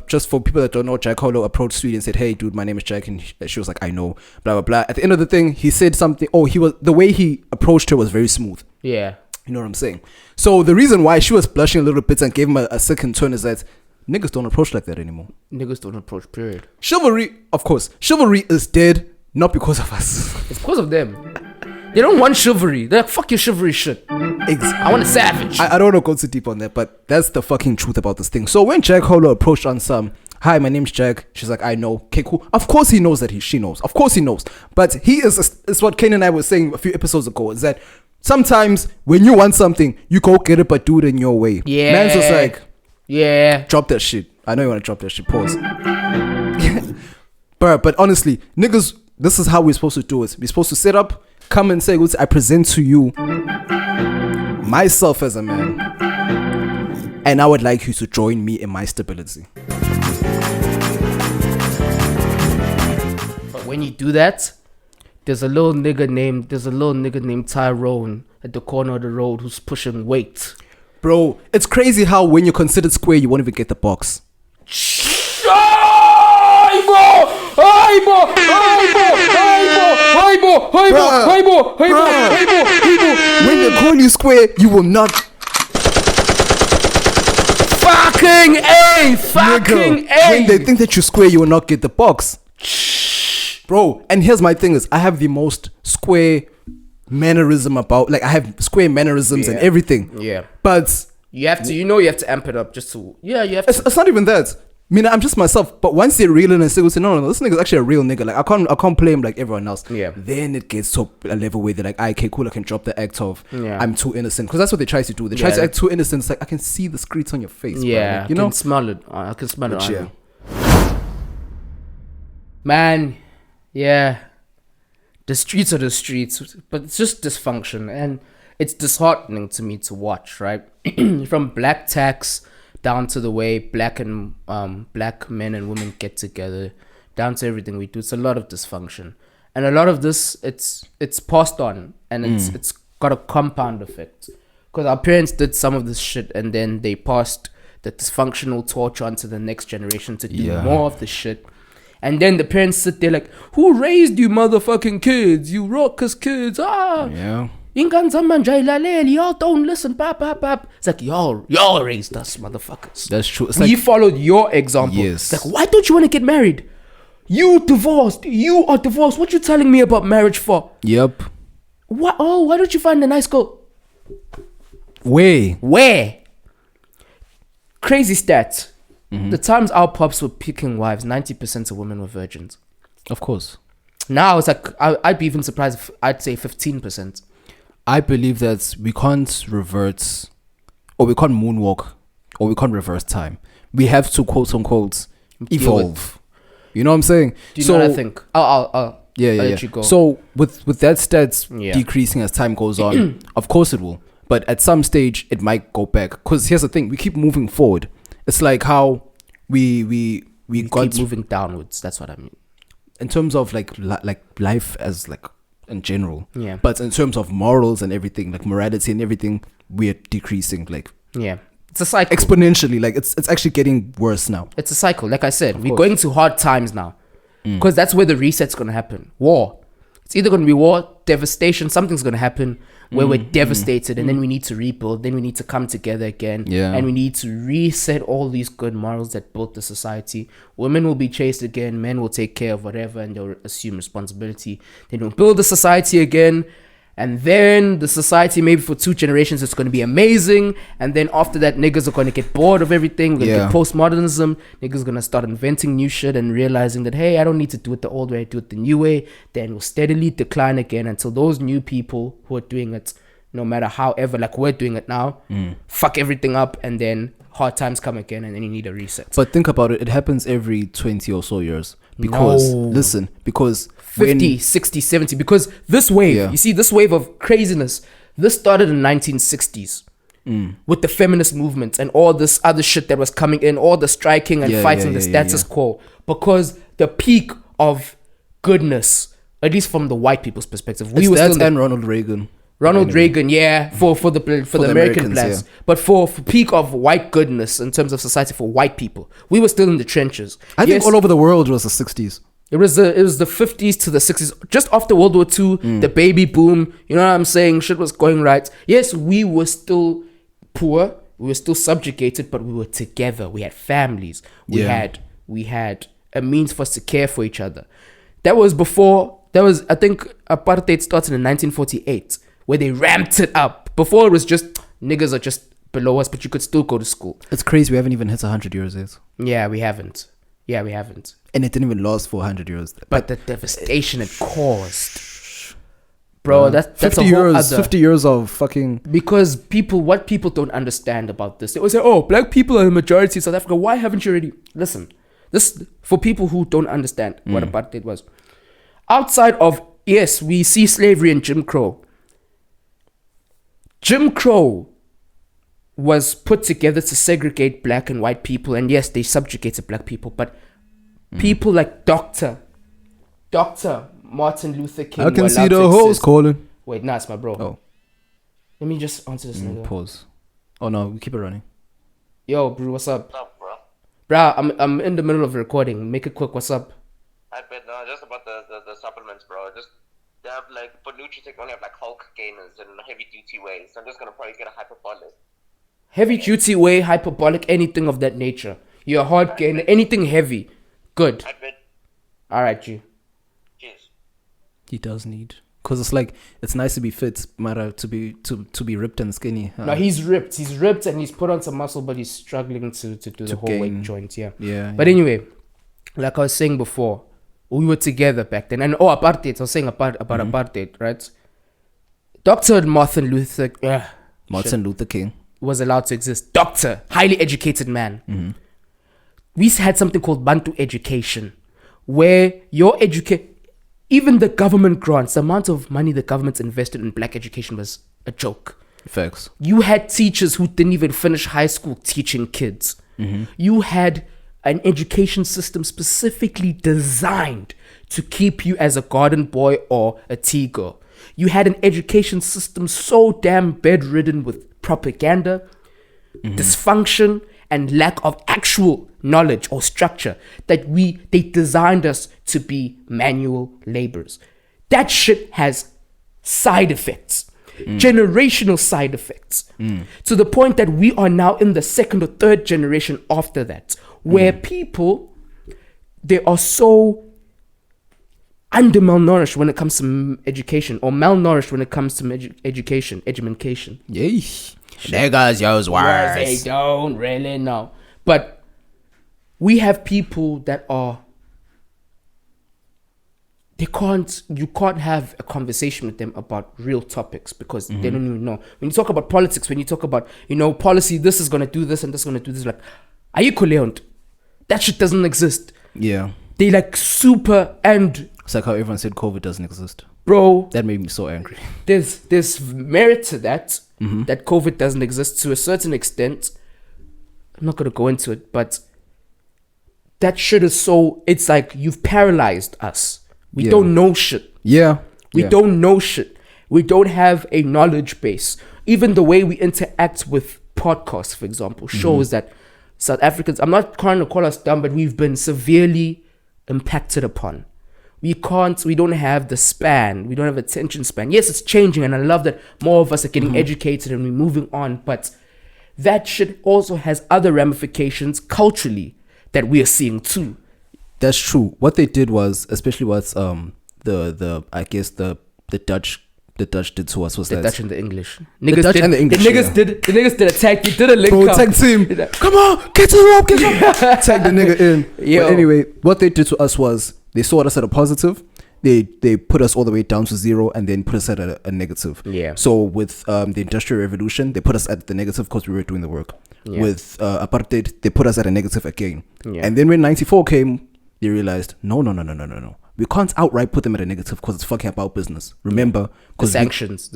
just for people that don't know, Jack Harlow approached Sweetie and said, hey dude, my name is Jack, and she was like, I know, blah blah blah. At the end of the thing, he said something, the way he approached her was very smooth. Yeah, you know what I'm saying? So the reason why she was blushing a little bit and gave him a second turn is that niggas don't approach like that anymore. Niggas don't approach, period. Chivalry, of course, chivalry is dead, not because of us. It's because of them. They don't want chivalry. They're like, fuck your chivalry shit. I want a savage. I don't want to go too deep on that, but that's the fucking truth about this thing. So when Jack Harlow approached on some, hi, my name's Jack. She's like, I know. Okay, cool. Of course he knows that she knows. Of course he knows. But he is what Kane and I were saying a few episodes ago, is that sometimes when you want something, you go get it, but do it in your way. Yeah. Man's just like, yeah. drop that shit. I know you want to drop that shit. Pause. But honestly, niggas, this is how we're supposed to do it. We're supposed to sit up, come and say, I present to you myself as a man, and I would like you to join me in my stability. But when you do that, there's a little nigga named Tyrone at the corner of the road who's pushing weight. Bro, it's crazy how when you're considered square, you won't even get the box. When they call you square, you will not. Fucking A! When they think that you're square, you will not get the box. Bro, and here's my thing is, I have the most square mannerism about, like, I have square mannerisms and everything. Yeah. But you have to, you have to amp it up just to, you have to. It's not even that. I mean, I'm just myself. But once they're real and they say, no, this nigga's actually a real nigga. Like, I can't play him like everyone else. Yeah. Then it gets to a level where they're like, okay, cool, I can drop the act of I'm too innocent. Because that's what they try to do. They try to act too innocent. It's like, I can see the screeds on your face. Yeah. Bro. Like, I can smell it. I can smell it. Yeah. Man, yeah. The streets are the streets. But it's just dysfunction. And it's disheartening to me to watch, right? From black tax down to the way black men and women get together, down to everything we do. It's a lot of dysfunction, and a lot of this it's passed on, and it's got a compound effect, because our parents did some of this shit, and then they passed the dysfunctional torch on to the next generation to do more of the shit. And then the parents sit there like, who raised you motherfucking kids? You raucous kids. Yeah. Y'all don't listen. It's like y'all raised us, motherfuckers. That's true. It's we followed your example. Yes. It's like, why don't you want to get married? You divorced. You are divorced. What you telling me about marriage for? Yep. What? Oh, why don't you find a nice girl? Where? Crazy stats. The times our pops were picking wives, 90% of women were virgins. Of course. Now it's like, I'd be even surprised if I'd say 15%. I believe that we can't revert, or we can't moonwalk, or we can't reverse time. We have to, quote unquote, evolve. You know what I'm saying? Do you know what I think? I'll let you go. So with that stats decreasing as time goes on, of course it will. But at some stage, it might go back. Because here's the thing, we keep moving forward. It's like how we got keep moving downwards. That's what I mean. In terms of like life as like in general. Yeah. But in terms of morals and everything, like morality and everything, we're decreasing. Like, yeah. It's a cycle. Exponentially. Like it's actually getting worse now. It's a cycle. Like I said, we're going to hard times now. Because that's where the reset's going to happen. War. It's either going to be war, devastation, something's going to happen where we're devastated, and then we need to rebuild, then we need to come together again, and we need to reset all these good morals that built the society. Women will be chased again, men will take care of whatever, and they'll assume responsibility. Then we'll build the society again, and then the society, maybe for 2 generations, it's going to be amazing. And then after that, niggas are going to get bored of everything. We're going to get postmodernism. Niggas are going to start inventing new shit and realizing that, hey, I don't need to do it the old way, I do it the new way. Then we'll steadily decline again until those new people who are doing it, no matter however, like we're doing it now, fuck everything up, and then hard times come again, and then you need a reset. But think about it. It happens every 20 or so years. Because, listen, because 50, 60, 70, because this wave, you see, this wave of craziness, this started in the 1960s with the feminist movement and all this other shit that was coming in, all the striking and fighting, the status quo, because the peak of goodness, at least from the white people's perspective, we were still and Ronald Reagan. Reagan, for the American plans, but for peak of white goodness in terms of society for white people, we were still in the trenches. I think all over the world was the 60s. It was the 50s to the 60s, just after World War II, the baby boom. You know what I'm saying? Shit was going right. Yes, we were still poor, we were still subjugated, but we were together. We had families. We had a means for us to care for each other. That was before That was, I think, apartheid started in 1948, where they ramped it up. Before it was just niggas are just below us, but you could still go to school. It's crazy. We haven't even hit 100 years yet. Yeah, we haven't. And it didn't even last for 100 years. But the devastation it caused. Bro, that's 50 a whole years, other... 50 years of fucking... Because what people don't understand about this, they always say, oh, black people are the majority in South Africa. Why haven't you already... Listen, this, for people who don't understand what apartheid was. Outside of, yes, we see slavery and Jim Crow. Jim Crow was put together to segregate black and white people. And yes, they subjugated black people. But people like Dr. Martin Luther King. I can see the hoes calling. Wait, nah, it's my bro. Oh. Let me just answer this nigga. Pause. Oh no, we keep it running. Yo, bro, what's up? What's up, bro? Bro, I'm in the middle of recording. Make it quick. What's up? I bet no, just about the supplements, bro. Just they have like for Nutritech only have like Hulk gainers and heavy duty ways. So I'm just gonna probably get a hyperbolic. Heavy duty whey, hyperbolic, anything of that nature. You're a hard gainer, anything heavy. Good. I bet. Alright, G. Cheers. He does need, because it's like, it's nice to be fit, matter to be ripped and skinny. No, he's ripped and he's put on some muscle, but he's struggling to do the whole weight joint. Yeah. But anyway, like I was saying before, we were together back then. And apartheid, I was saying about apartheid, right? Dr. Martin Luther King was allowed to exist. Doctor, highly educated man. We had something called Bantu education, where even the government grants, the amount of money the government invested in black education was a joke. Facts. You had teachers who didn't even finish high school teaching kids. You had an education system specifically designed to keep you as a garden boy or a tea girl. You had an education system so damn bedridden with propaganda, dysfunction, and lack of actual knowledge or structure that they designed us to be manual laborers. That shit has side effects, generational side effects, to the point that we are now in the second or third generation after that, where people, they are so under malnourished when it comes to education, or malnourished when it comes to education. Yay. Niggas use words. They don't really know. But we have people that are, you can't have a conversation with them about real topics because they don't even know. When you talk about politics, when you talk about, policy, this is going to do this and this is going to do this, like, are you coherent? That shit doesn't exist. Yeah. They like super, and it's like how everyone said COVID doesn't exist. Bro. That made me so angry. There's merit to that, that COVID doesn't exist to a certain extent. I'm not going to go into it, but that shit is so, it's like you've paralyzed us. We don't know shit. Yeah. We don't know shit. We don't have a knowledge base. Even the way we interact with podcasts, for example, shows that South Africans, I'm not trying to call us dumb, but we've been severely impacted upon. We don't have the span. We don't have attention span. Yes, it's changing, and I love that more of us are getting educated and we're moving on, but that shit also has other ramifications culturally that we are seeing too. That's true. What they did was, especially what's the Dutch did to us was the that Dutch and the English. The Dutch and the English. The niggas did attack. They did a link up. Tag team. Come on, get to the rope, get to the tag the nigga in. Yo. But anyway, what they did to us was they saw us at a positive. They put us all the way down to 0 and then put us at a negative. Yeah. So with the Industrial Revolution, they put us at the negative because we were doing the work. Yeah. With apartheid, they put us at a negative again. Yeah. And then when 94 came, they realized, no. We can't outright put them at a negative because it's fucking up our business. Remember? The sanctions.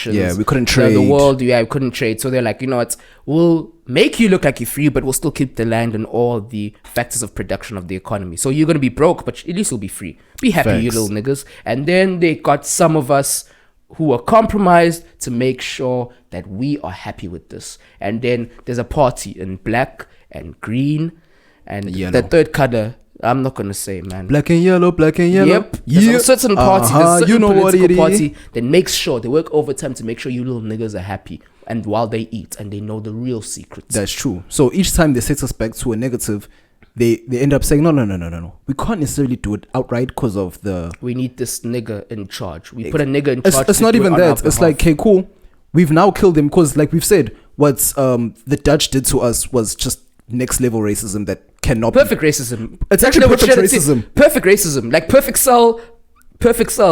Yeah, we couldn't trade. The world, we couldn't trade. So they're like, what? We'll make you look like you're free, but we'll still keep the land and all the factors of production of the economy. So you're going to be broke, but at least you'll be free. Be happy, you little niggas. And then they got some of us who are compromised to make sure that we are happy with this. And then there's a party in black and green and yellow. The third color, I'm not going to say, man. Black and yellow. Yep. There's a certain party, there's a certain political what it is. party that makes sure, they work overtime to make sure you little niggas are happy. And while they eat, and they know the real secrets. That's true. So each time they set us back to a negative, they end up saying, no. We can't necessarily do it outright because of we need this nigga in charge. We put a nigga in charge. It's not even that. It's like, okay, cool. We've now killed him because, like we've said, what the Dutch did to us was just next level racism that cannot perfect racism. It's actually perfect racism. Perfect racism. Like Perfect Cell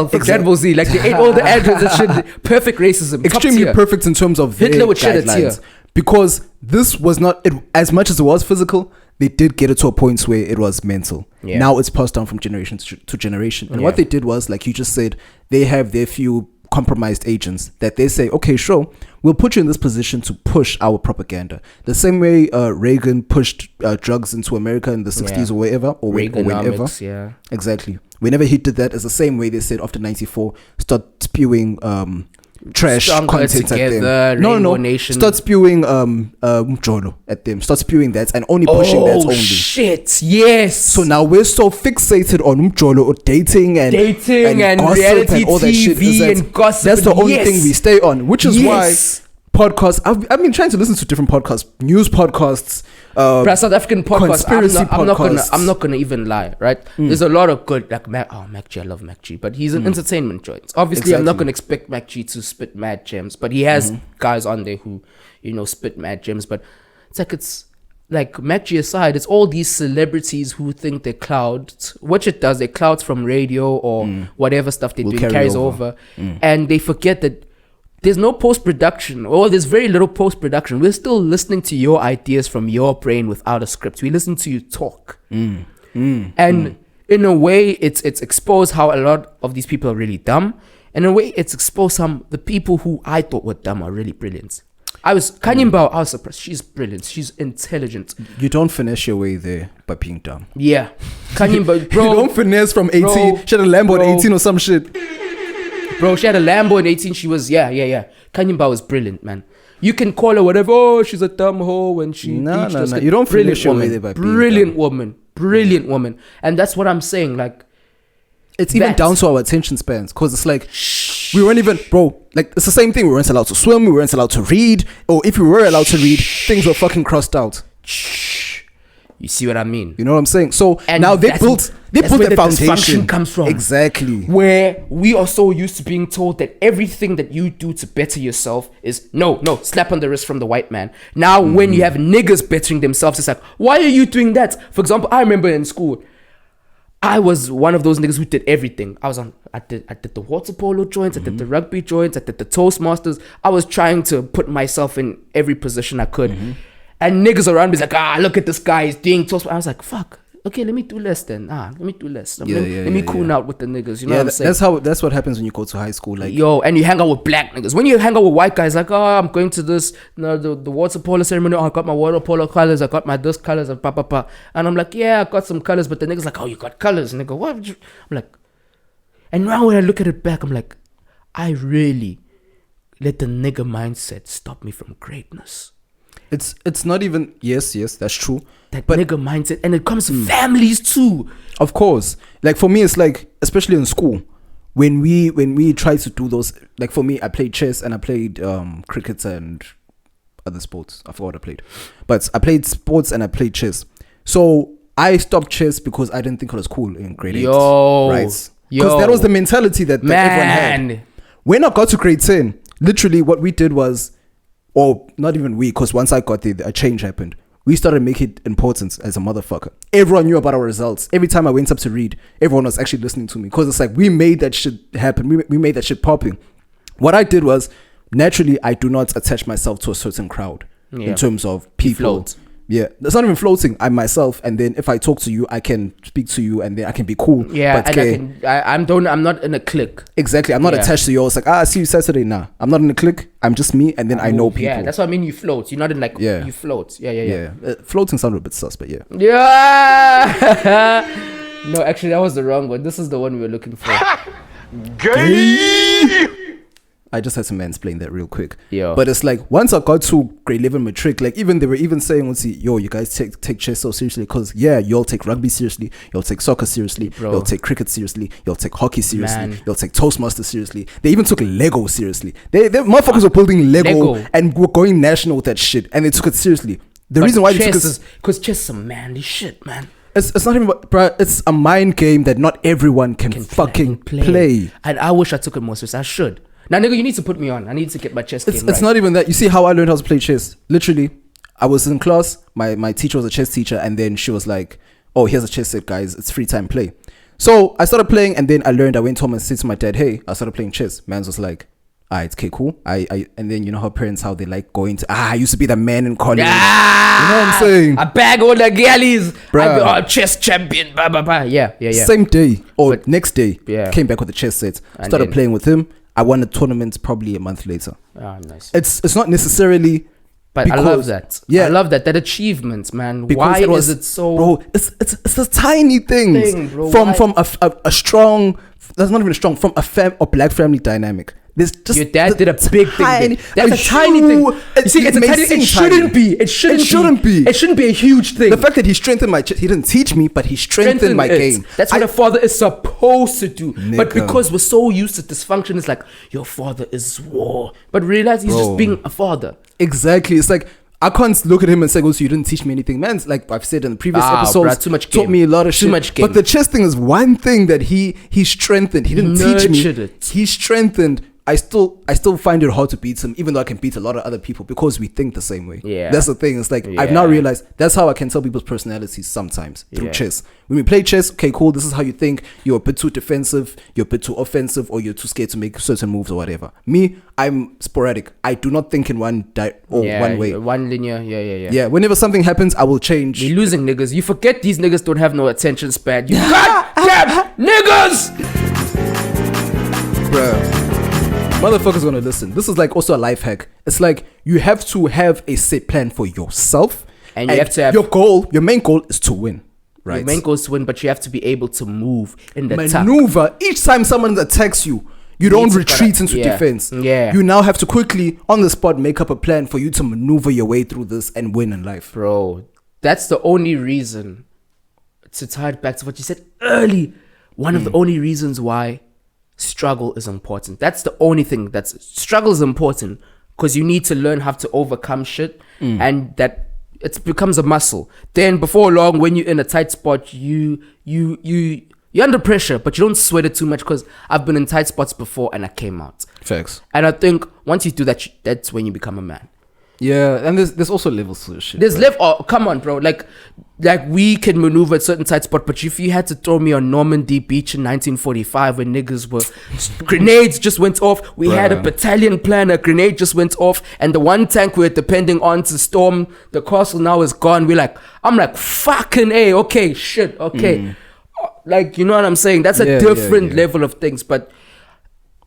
for Dragon Ball Z. Like they ate all the androids and shit. Perfect racism. Extremely perfect in terms of Hitler would shed a tear. Because this was not, as much as it was physical, they did get it to a point where it was mental. Yeah. Now it's passed down from generation to generation. And what they did was, like you just said, they have their few compromised agents that they say, okay, sure, we'll put you in this position to push our propaganda. The same way Reagan pushed drugs into America in the 60s or wherever, or whenever. Yeah. Exactly. Whenever he did that, it's the same way they said after 94, start spewing trash content together, at them. No. Nation. Start spewing Jolo at them. Start spewing that and only pushing that only. Shit, yes. So now we're so fixated on Jolo or dating and gossip reality and all that shit. and gossip. That's the only thing we stay on, which is why podcasts. I've been trying to listen to different podcasts, news podcasts, South African podcasts. Conspiracy I'm not gonna even lie, right? There's a lot of good, like Mac G. I love Mac G, but he's an entertainment joint. Obviously, I'm not gonna expect Mac G to spit mad gems, but he has guys on there who, spit mad gems. But it's like Mac G aside, it's all these celebrities who think they're clout, which it does. They're clouts from radio or whatever stuff they do carries over, and they forget that there's no post-production, or there's very little post-production. We're still listening to your ideas from your brain without a script. We listen to you talk. And in a way, it's exposed how a lot of these people are really dumb. And in a way, it's exposed the people who I thought were dumb are really brilliant. Kanye Mbao, I was surprised. She's brilliant. She's intelligent. You don't finesse your way there by being dumb. Yeah. Kanye Mbao, bro. You don't finesse from 18. She had a Lambo at 18 or some shit. Bro, she had a Lambo in 18. She was, Kanye Mbao was brilliant, man. You can call her whatever. Oh, she's a dumb hoe when she No. You don't finish your way there by brilliant woman. Brilliant woman. And that's what I'm saying. Like, it's even down to our attention spans. Because it's like, we weren't even, bro, like, it's the same thing. We weren't allowed to swim. We weren't allowed to read. Or if we were allowed to read, things were fucking crossed out. You see what I mean? You know what I'm saying? So and now they put the foundation. Dysfunction comes from. Exactly. Where we are so used to being told that everything that you do to better yourself is no, slap on the wrist from the white man. Now when you have niggas bettering themselves, it's like, why are you doing that? For example, I remember in school, I was one of those niggas who did everything. I did the water polo joints, I did the rugby joints, I did the Toastmasters. I was trying to put myself in every position I could. And niggas around me is like, look at this guy, he's doing toast. I was like, fuck. Okay, let me do less then. Let me do less. Let me cool out with the niggas. You know what I'm saying? That's what happens when you go to high school. Like, and you hang out with black niggas. When you hang out with white guys, like, I'm going to this, the water polo ceremony. I got my water polo colors. I got my this colors and pa. And I'm like, I got some colors. But the niggas like, you got colors. And they go, what? I'm like, and now when I look at it back, I'm like, I really let the nigga mindset stop me from greatness. It's not even yes that's true, but nigga mindset, and it comes to families too, of course. Like for me, it's like, especially in school, when we try to do those, like for me, I played chess and I played cricket and other sports. I forgot what I played, but I played sports and I played chess. So I stopped chess because I didn't think it was cool in grade 8, right? Because that was the mentality that everyone had. When I got to grade 10, literally what we did was, or not even we, because once I got there, a change happened. We started making it important as a motherfucker. Everyone knew about our results. Every time I went up to read, everyone was actually listening to me, because it's like, we made that shit happen. We made that shit popping. What I did was, naturally, I do not attach myself to a certain crowd in terms of people. Yeah, it's not even floating. I'm myself, and then if I talk to you, I can speak to you, and then I can be cool. Yeah, but I'm not in a clique. Exactly, I'm not attached to you. It's like, I see you Saturday. Nah, I'm not in a clique. I'm just me, and then I know people. Yeah, that's what I mean. You float. You're not in like. Yeah. You float. Yeah. Floating sounded a bit sus, but yeah. Yeah. No, actually, that was the wrong one. This is the one we were looking for. Gay. I just had to mansplain that real quick. Yeah. But it's like, once I got to grade 11 matric, like, even they were even saying, let's see, you guys take chess so seriously, because you'll take rugby seriously, you'll take soccer seriously, bro. You'll take cricket seriously, you'll take hockey seriously, you'll take Toastmasters seriously. They even took Lego seriously. They motherfuckers were building Lego and were going national with that shit, and they took it seriously. The reason why they took chess us, is because chess is some manly shit, man. it's not even, bro. It's a mind game that not everyone can fucking play. And I wish I took it more serious. I should. Now, nigga, you need to put me on. I need to get my chess game right. It's not even that. You see how I learned how to play chess? Literally, I was in class. My teacher was a chess teacher, and then she was like, "Oh, here's a chess set, guys. It's free time play." So I started playing, and then I learned. I went home and said to my dad, "Hey, I started playing chess." Mans was like, "Alright, okay, cool." And then you know how parents, how they like going to, I used to be the man in college. Ah, you know what I'm saying? I bag all the galleys. Bruh. I be chess champion. Blah, blah, blah. Yeah. Same day or next day, Yeah. came back with the chess set. And Started then- playing with him. I won a tournament probably a month later. Ah, nice. It's not necessarily. But I love because- that. Yeah. I love that achievement, man. Because Why was, is it so? bro? It's a tiny things bro. from a strong. That's not even strong from a black family dynamic. There's just Your dad did a big thing. That's a tiny thing. You see, it's a tiny. It shouldn't be. It shouldn't be. It shouldn't be a huge thing. The fact that he strengthened my chess, he didn't teach me, but he strengthened my it. game. That's what a father is supposed to do. But Nigga. because we're so used to dysfunction, it's like your father is war. But realize he's just being a father. Exactly. It's like I can't look at him and say, "Oh, so you didn't teach me anything." Man's like I've said in the previous episodes, bruh, too much taught game. me a lot of Too shit. much game. But the chess thing is one thing that he strengthened. He didn't teach me. Nurtured it. He strengthened. I still find it hard to beat him, even though I can beat a lot of other people because we think the same way. Yeah. That's the thing. It's like I've now Yeah. realized that's how I can tell people's personalities sometimes through Yeah. chess. When we play chess, okay, cool. This is how you think. You're a bit too defensive. You're a bit too offensive, or you're too scared to make certain moves or whatever. Me, I'm sporadic. I do not think in one way. One linear. Yeah. Yeah, whenever something happens, I will change. You're losing niggas. You forget these niggas don't have no attention span. You goddamn niggas! Bruh. Motherfuckers gonna listen. This is like also a life hack. It's like you have to have a set plan for yourself. And you have to have- your main goal is to win. Right. Your main goal is to win, but you have to be able to move in the tuck. Maneuver. Each time someone attacks you, you don't need to retreat gotta- into yeah. defense. Yeah. You now have to quickly, on the spot, make up a plan for you to maneuver your way through this and win in life. Bro, that's the only reason, to tie it back to what you said early, one of the only reasons why struggle is important. That's the only thing struggle is important, because you need to learn how to overcome shit, and that it becomes a muscle. Then before long, when you're in a tight spot, you're under pressure, but you don't sweat it too much, because I've been in tight spots before and I came out. Facts. And I think once you do that, that's when you become a man. Yeah, and there's also levels to this shit. There's come on, bro. Like we can maneuver at certain tight spot, but if you had to throw me on Normandy Beach in 1945 when niggas were grenades just went off, we had a battalion plan, a grenade just went off, and the one tank we're depending on to storm the castle now is gone. I'm like fucking A, okay, shit, okay. Like, you know what I'm saying? That's a different level of things, but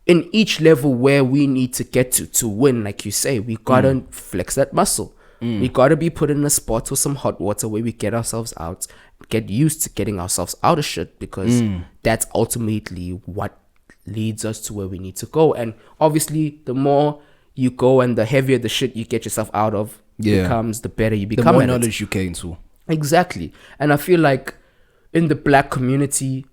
in each level where we need to get to win, like you say, we gotta flex that muscle. We gotta be put in a spot with some hot water where we get ourselves out, get used to getting ourselves out of shit, because that's ultimately what leads us to where we need to go. And obviously, the more you go and the heavier the shit you get yourself out of becomes, the better you become. The more at knowledge you gain too. Exactly. And I feel like in the black community,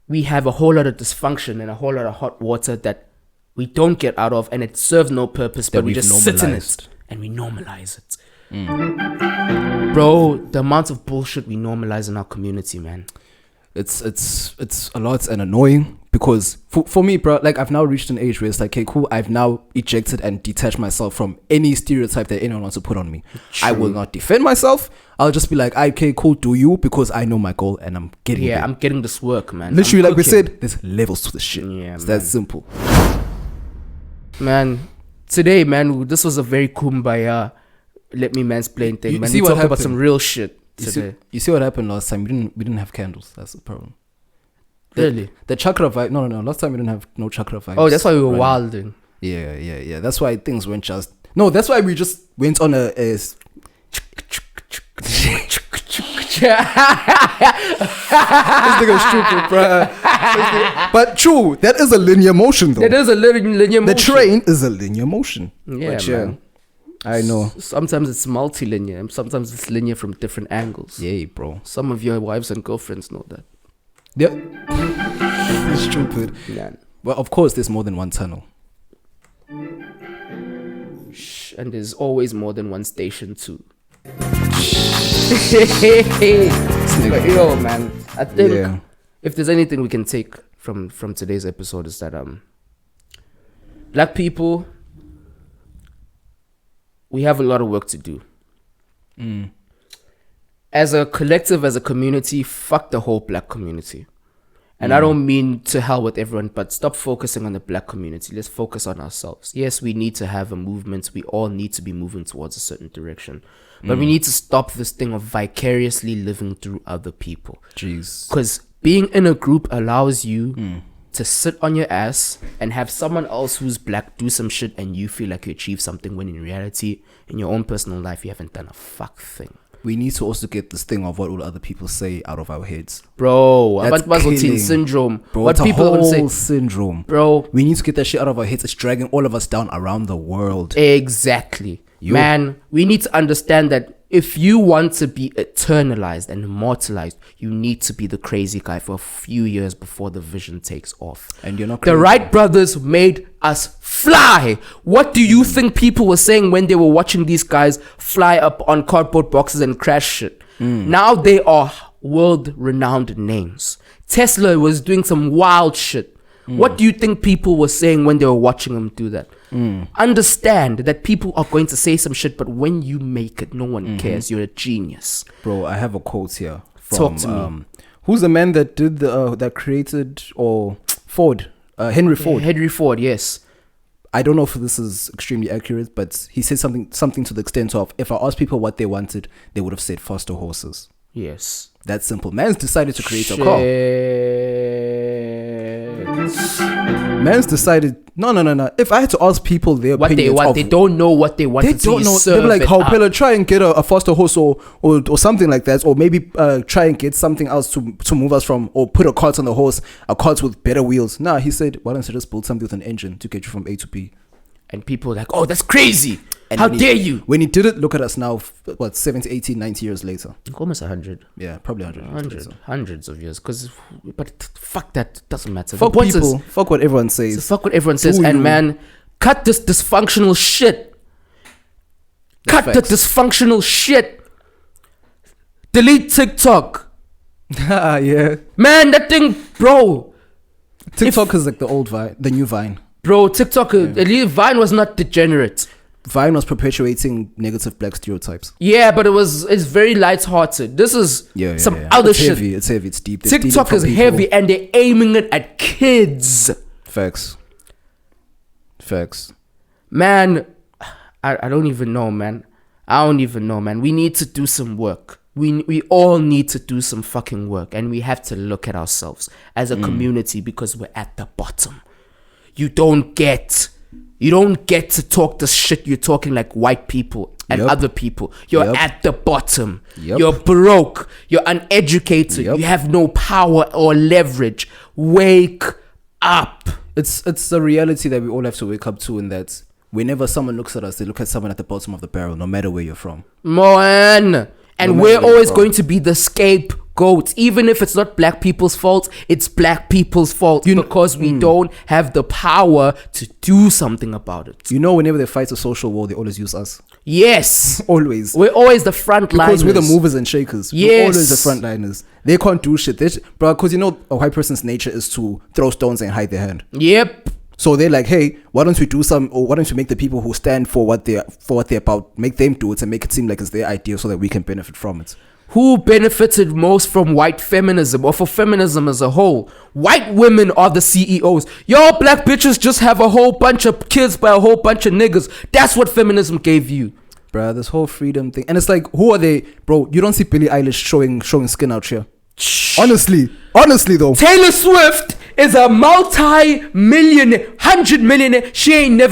we have a whole lot of dysfunction and a whole lot of hot water that we don't get out of, and it serves no purpose, but we just sit in it and we normalize it. Bro, the amount of bullshit we normalize in our community, man. It's a lot and annoying, because for me, bro, like I've now reached an age where it's like, okay, cool, I've now ejected and detached myself from any stereotype that anyone wants to put on me. I will not defend myself. I'll just be like, okay, cool, do you, because I know my goal and I'm getting there. I'm getting this work, man. Literally, I'm like we cooking. said, there's levels to the shit. Yeah, it's man. that simple. Man, today, man, this was a very kumbaya Let Me Mansplain thing, You man. see We what talked about happened? some real shit today. You see what happened last time? We didn't have candles. That's the problem. Really? The chakra vibe. No. Last time we didn't have no chakra vibes. Oh, that's why we were running. wilding. Yeah. That's why things went just. No, that's why we just went on a. This nigga's stupid, bruh. But true, that is a linear motion, though. It is a linear motion. The train is a linear motion. Yeah, But man. I know. Sometimes it's multi-linear, and sometimes it's linear from different angles. Yay, bro. Some of your wives and girlfriends know that. Yeah. It's stupid. Man. Well, of course, there's more than one tunnel. And there's always more than one station too. But yo, man, I think Yeah. if there's anything we can take from today's episode is that black people, we have a lot of work to do. As a collective, as a community, fuck the whole black community. And I don't mean to hell with everyone, but stop focusing on the black community. Let's focus on ourselves. Yes, we need to have a movement. We all need to be moving towards a certain direction. But we need to stop this thing of vicariously living through other people. Jeez. Because being in a group allows you to sit on your ass and have someone else who's black do some shit and you feel like you achieved something when in reality, in your own personal life, you haven't done a fuck thing. We need to also get this thing of what all other people say out of our heads. Bro, That's about killing. syndrome. Bro, What it's people a would say. whole syndrome. Bro, We need to get that shit out of our heads. It's dragging all of us down around the world. exactly. Man, we need to understand that if you want to be eternalized and immortalized, you need to be the crazy guy for a few years before the vision takes off. And you're not The crazy. Wright brothers made us fly. What do you think people were saying when they were watching these guys fly up on cardboard boxes and crash shit? Now they are world-renowned names. Tesla was doing some wild shit. What do you think people were saying when they were watching them do that? Understand that people are going to say some shit, but when you make it, no one cares. You're a genius. Bro, I have a quote here from Talk to me. who's the man that did the that created or Ford? Henry Ford. Henry Ford, yes. I don't know if this is extremely accurate, but he said something to the extent of, if I asked people what they wanted, they would have said faster horses. Yes. That's simple. Man's decided to create a car. Man's decided, no. If I had to ask people their What they opinions want, of- they don't know what they want. They don't know. They're like, how Pella, try and get a faster horse or something like that, or maybe try and get something else to move us from, or put a cart on the horse, a cart with better wheels. Nah, he said, why don't you just build something with an engine to get you from A to B? And people are like, oh, that's crazy. And How when dare he, you? When he did it, look at us now, 70, 80, 90 years later. Almost 100. Yeah, probably 100. Hundreds of years. But fuck that. Doesn't matter. Fuck the point people. is, Fuck what everyone says. fuck what everyone says. Do And you? man, cut this dysfunctional shit. Cut the facts. dysfunctional shit. Delete TikTok. Yeah. Man, that thing, bro. TikTok is like the old Vine, the new Vine. Bro, TikTok, at least Vine was not degenerate. Vine was perpetuating negative black stereotypes. Yeah, but it's very lighthearted. This is some other it's shit. Heavy. It's heavy. It's deep. They're stealing TikTok from is people. heavy and they're aiming it at kids. Facts. Man, I don't even know, man. We need to do some work. We all need to do some fucking work, and we have to look at ourselves as a community because we're at the bottom. You don't get to talk the shit you're talking like white people and Yep. other people. You're Yep. at the bottom. Yep. You're broke. You're uneducated. Yep. You have no power or leverage. Wake up. It's the reality that we all have to wake up to, in that whenever someone looks at us, they look at someone at the bottom of the barrel, no matter where you're from. Man. And No we're matter where always you're going to be the scapegoat. Even if it's not black people's fault, it's black people's fault because we don't have the power to do something about it. You know, whenever they fight a social war, they always use us. Yes. Always. We're always the front liners. Because we're the movers and shakers. We're Yes. always the frontliners. They can't do shit. Bro, because you know, a white person's nature is to throw stones and hide their hand. Yep. So they're like, hey, why don't we do some, or why don't we make the people who stand for what they're about, make them do it and make it seem like it's their idea so that we can benefit from it. Who benefited most from white feminism or for feminism as a whole? White women are the CEOs. Y'all black bitches just have a whole bunch of kids by a whole bunch of niggas. That's what feminism gave you. Bruh, this whole freedom thing. And it's like, who are they? Bro, you don't see Billie Eilish showing skin out here. Honestly though. Taylor Swift is a multi-millionaire, 100 millionaire.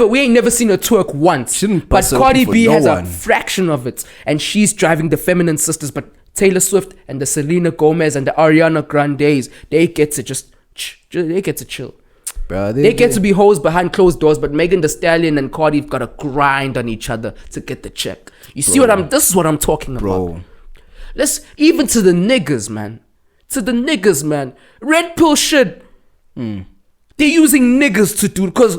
We ain't never seen her twerk once. She didn't But bust it Cardi open for B no has one. a fraction of it, and she's driving the feminine sisters. But Taylor Swift and the Selena Gomez and the Ariana Grandes, they get to they get to chill. Bruh, They get to be hoes behind closed doors, but Megan Thee Stallion and Cardi have got to grind on each other to get the check. You see this is what I'm talking about. Bro. Let's even to the niggas, man. Red pill shit. They're using niggas to do, because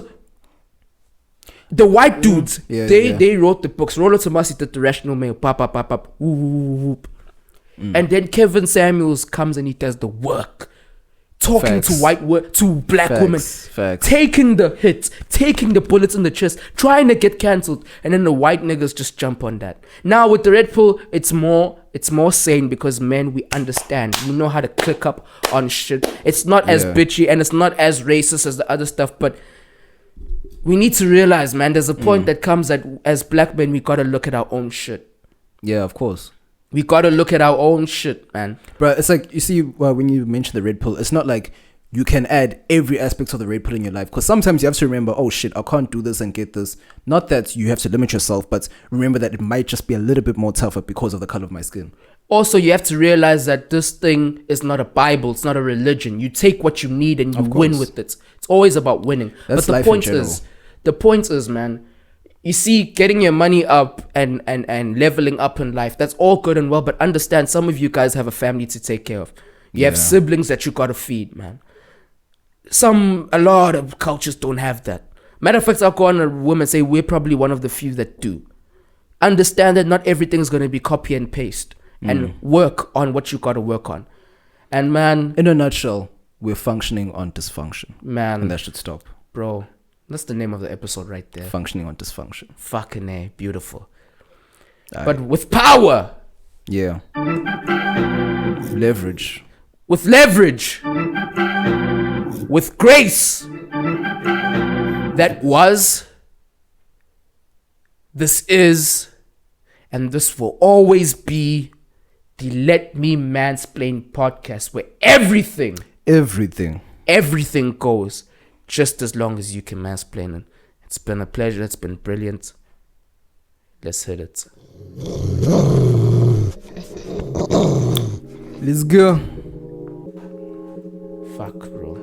The white dudes, Yeah, they wrote the books. Rollo Tomasi did the Rational Male, pop, whoop, whoop, whoop. And then Kevin Samuels comes and he does the work. Talking Facts. to black women, Facts. taking the hits, taking the bullets in the chest, trying to get cancelled, and then the white niggas just jump on that. Now with the Red Pill, it's more sane because men, we understand, we know how to click up on shit. It's not as bitchy and it's not as racist as the other stuff, but we need to realize, man, there's a point that comes that as black men, we gotta look at our own shit. Yeah, of course. We gotta look at our own shit, man. Bro, it's like, you see, when you mention the red pill, it's not like you can add every aspect of the red pill in your life. Because sometimes you have to remember, oh shit, I can't do this and get this. Not that you have to limit yourself, but remember that it might just be a little bit more tougher because of the color of my skin. Also, you have to realize that this thing is not a Bible. It's not a religion. You take what you need and you win with it. It's always about winning. That's but life in general. The point is, man, you see, getting your money up and leveling up in life, that's all good and well, but understand some of you guys have a family to take care of. You have siblings that you gotta feed, man. A lot of cultures don't have that. Matter of fact, I'll go on a whim and say we're probably one of the few that do. Understand that not everything's gonna be copy and paste, and work on what you gotta work on. And man, in a nutshell, we're functioning on dysfunction. Man. And that should stop. Bro, that's the name of the episode right there. Functioning on dysfunction. Fucking A, beautiful. But with power. Yeah. Leverage. With leverage. With grace. That was. This is. And this will always be the Let Me Mansplain podcast, where everything goes. Just as long as you can mansplain it. It's been a pleasure. It's been brilliant. Let's hit it. Let's go. Fuck, bro.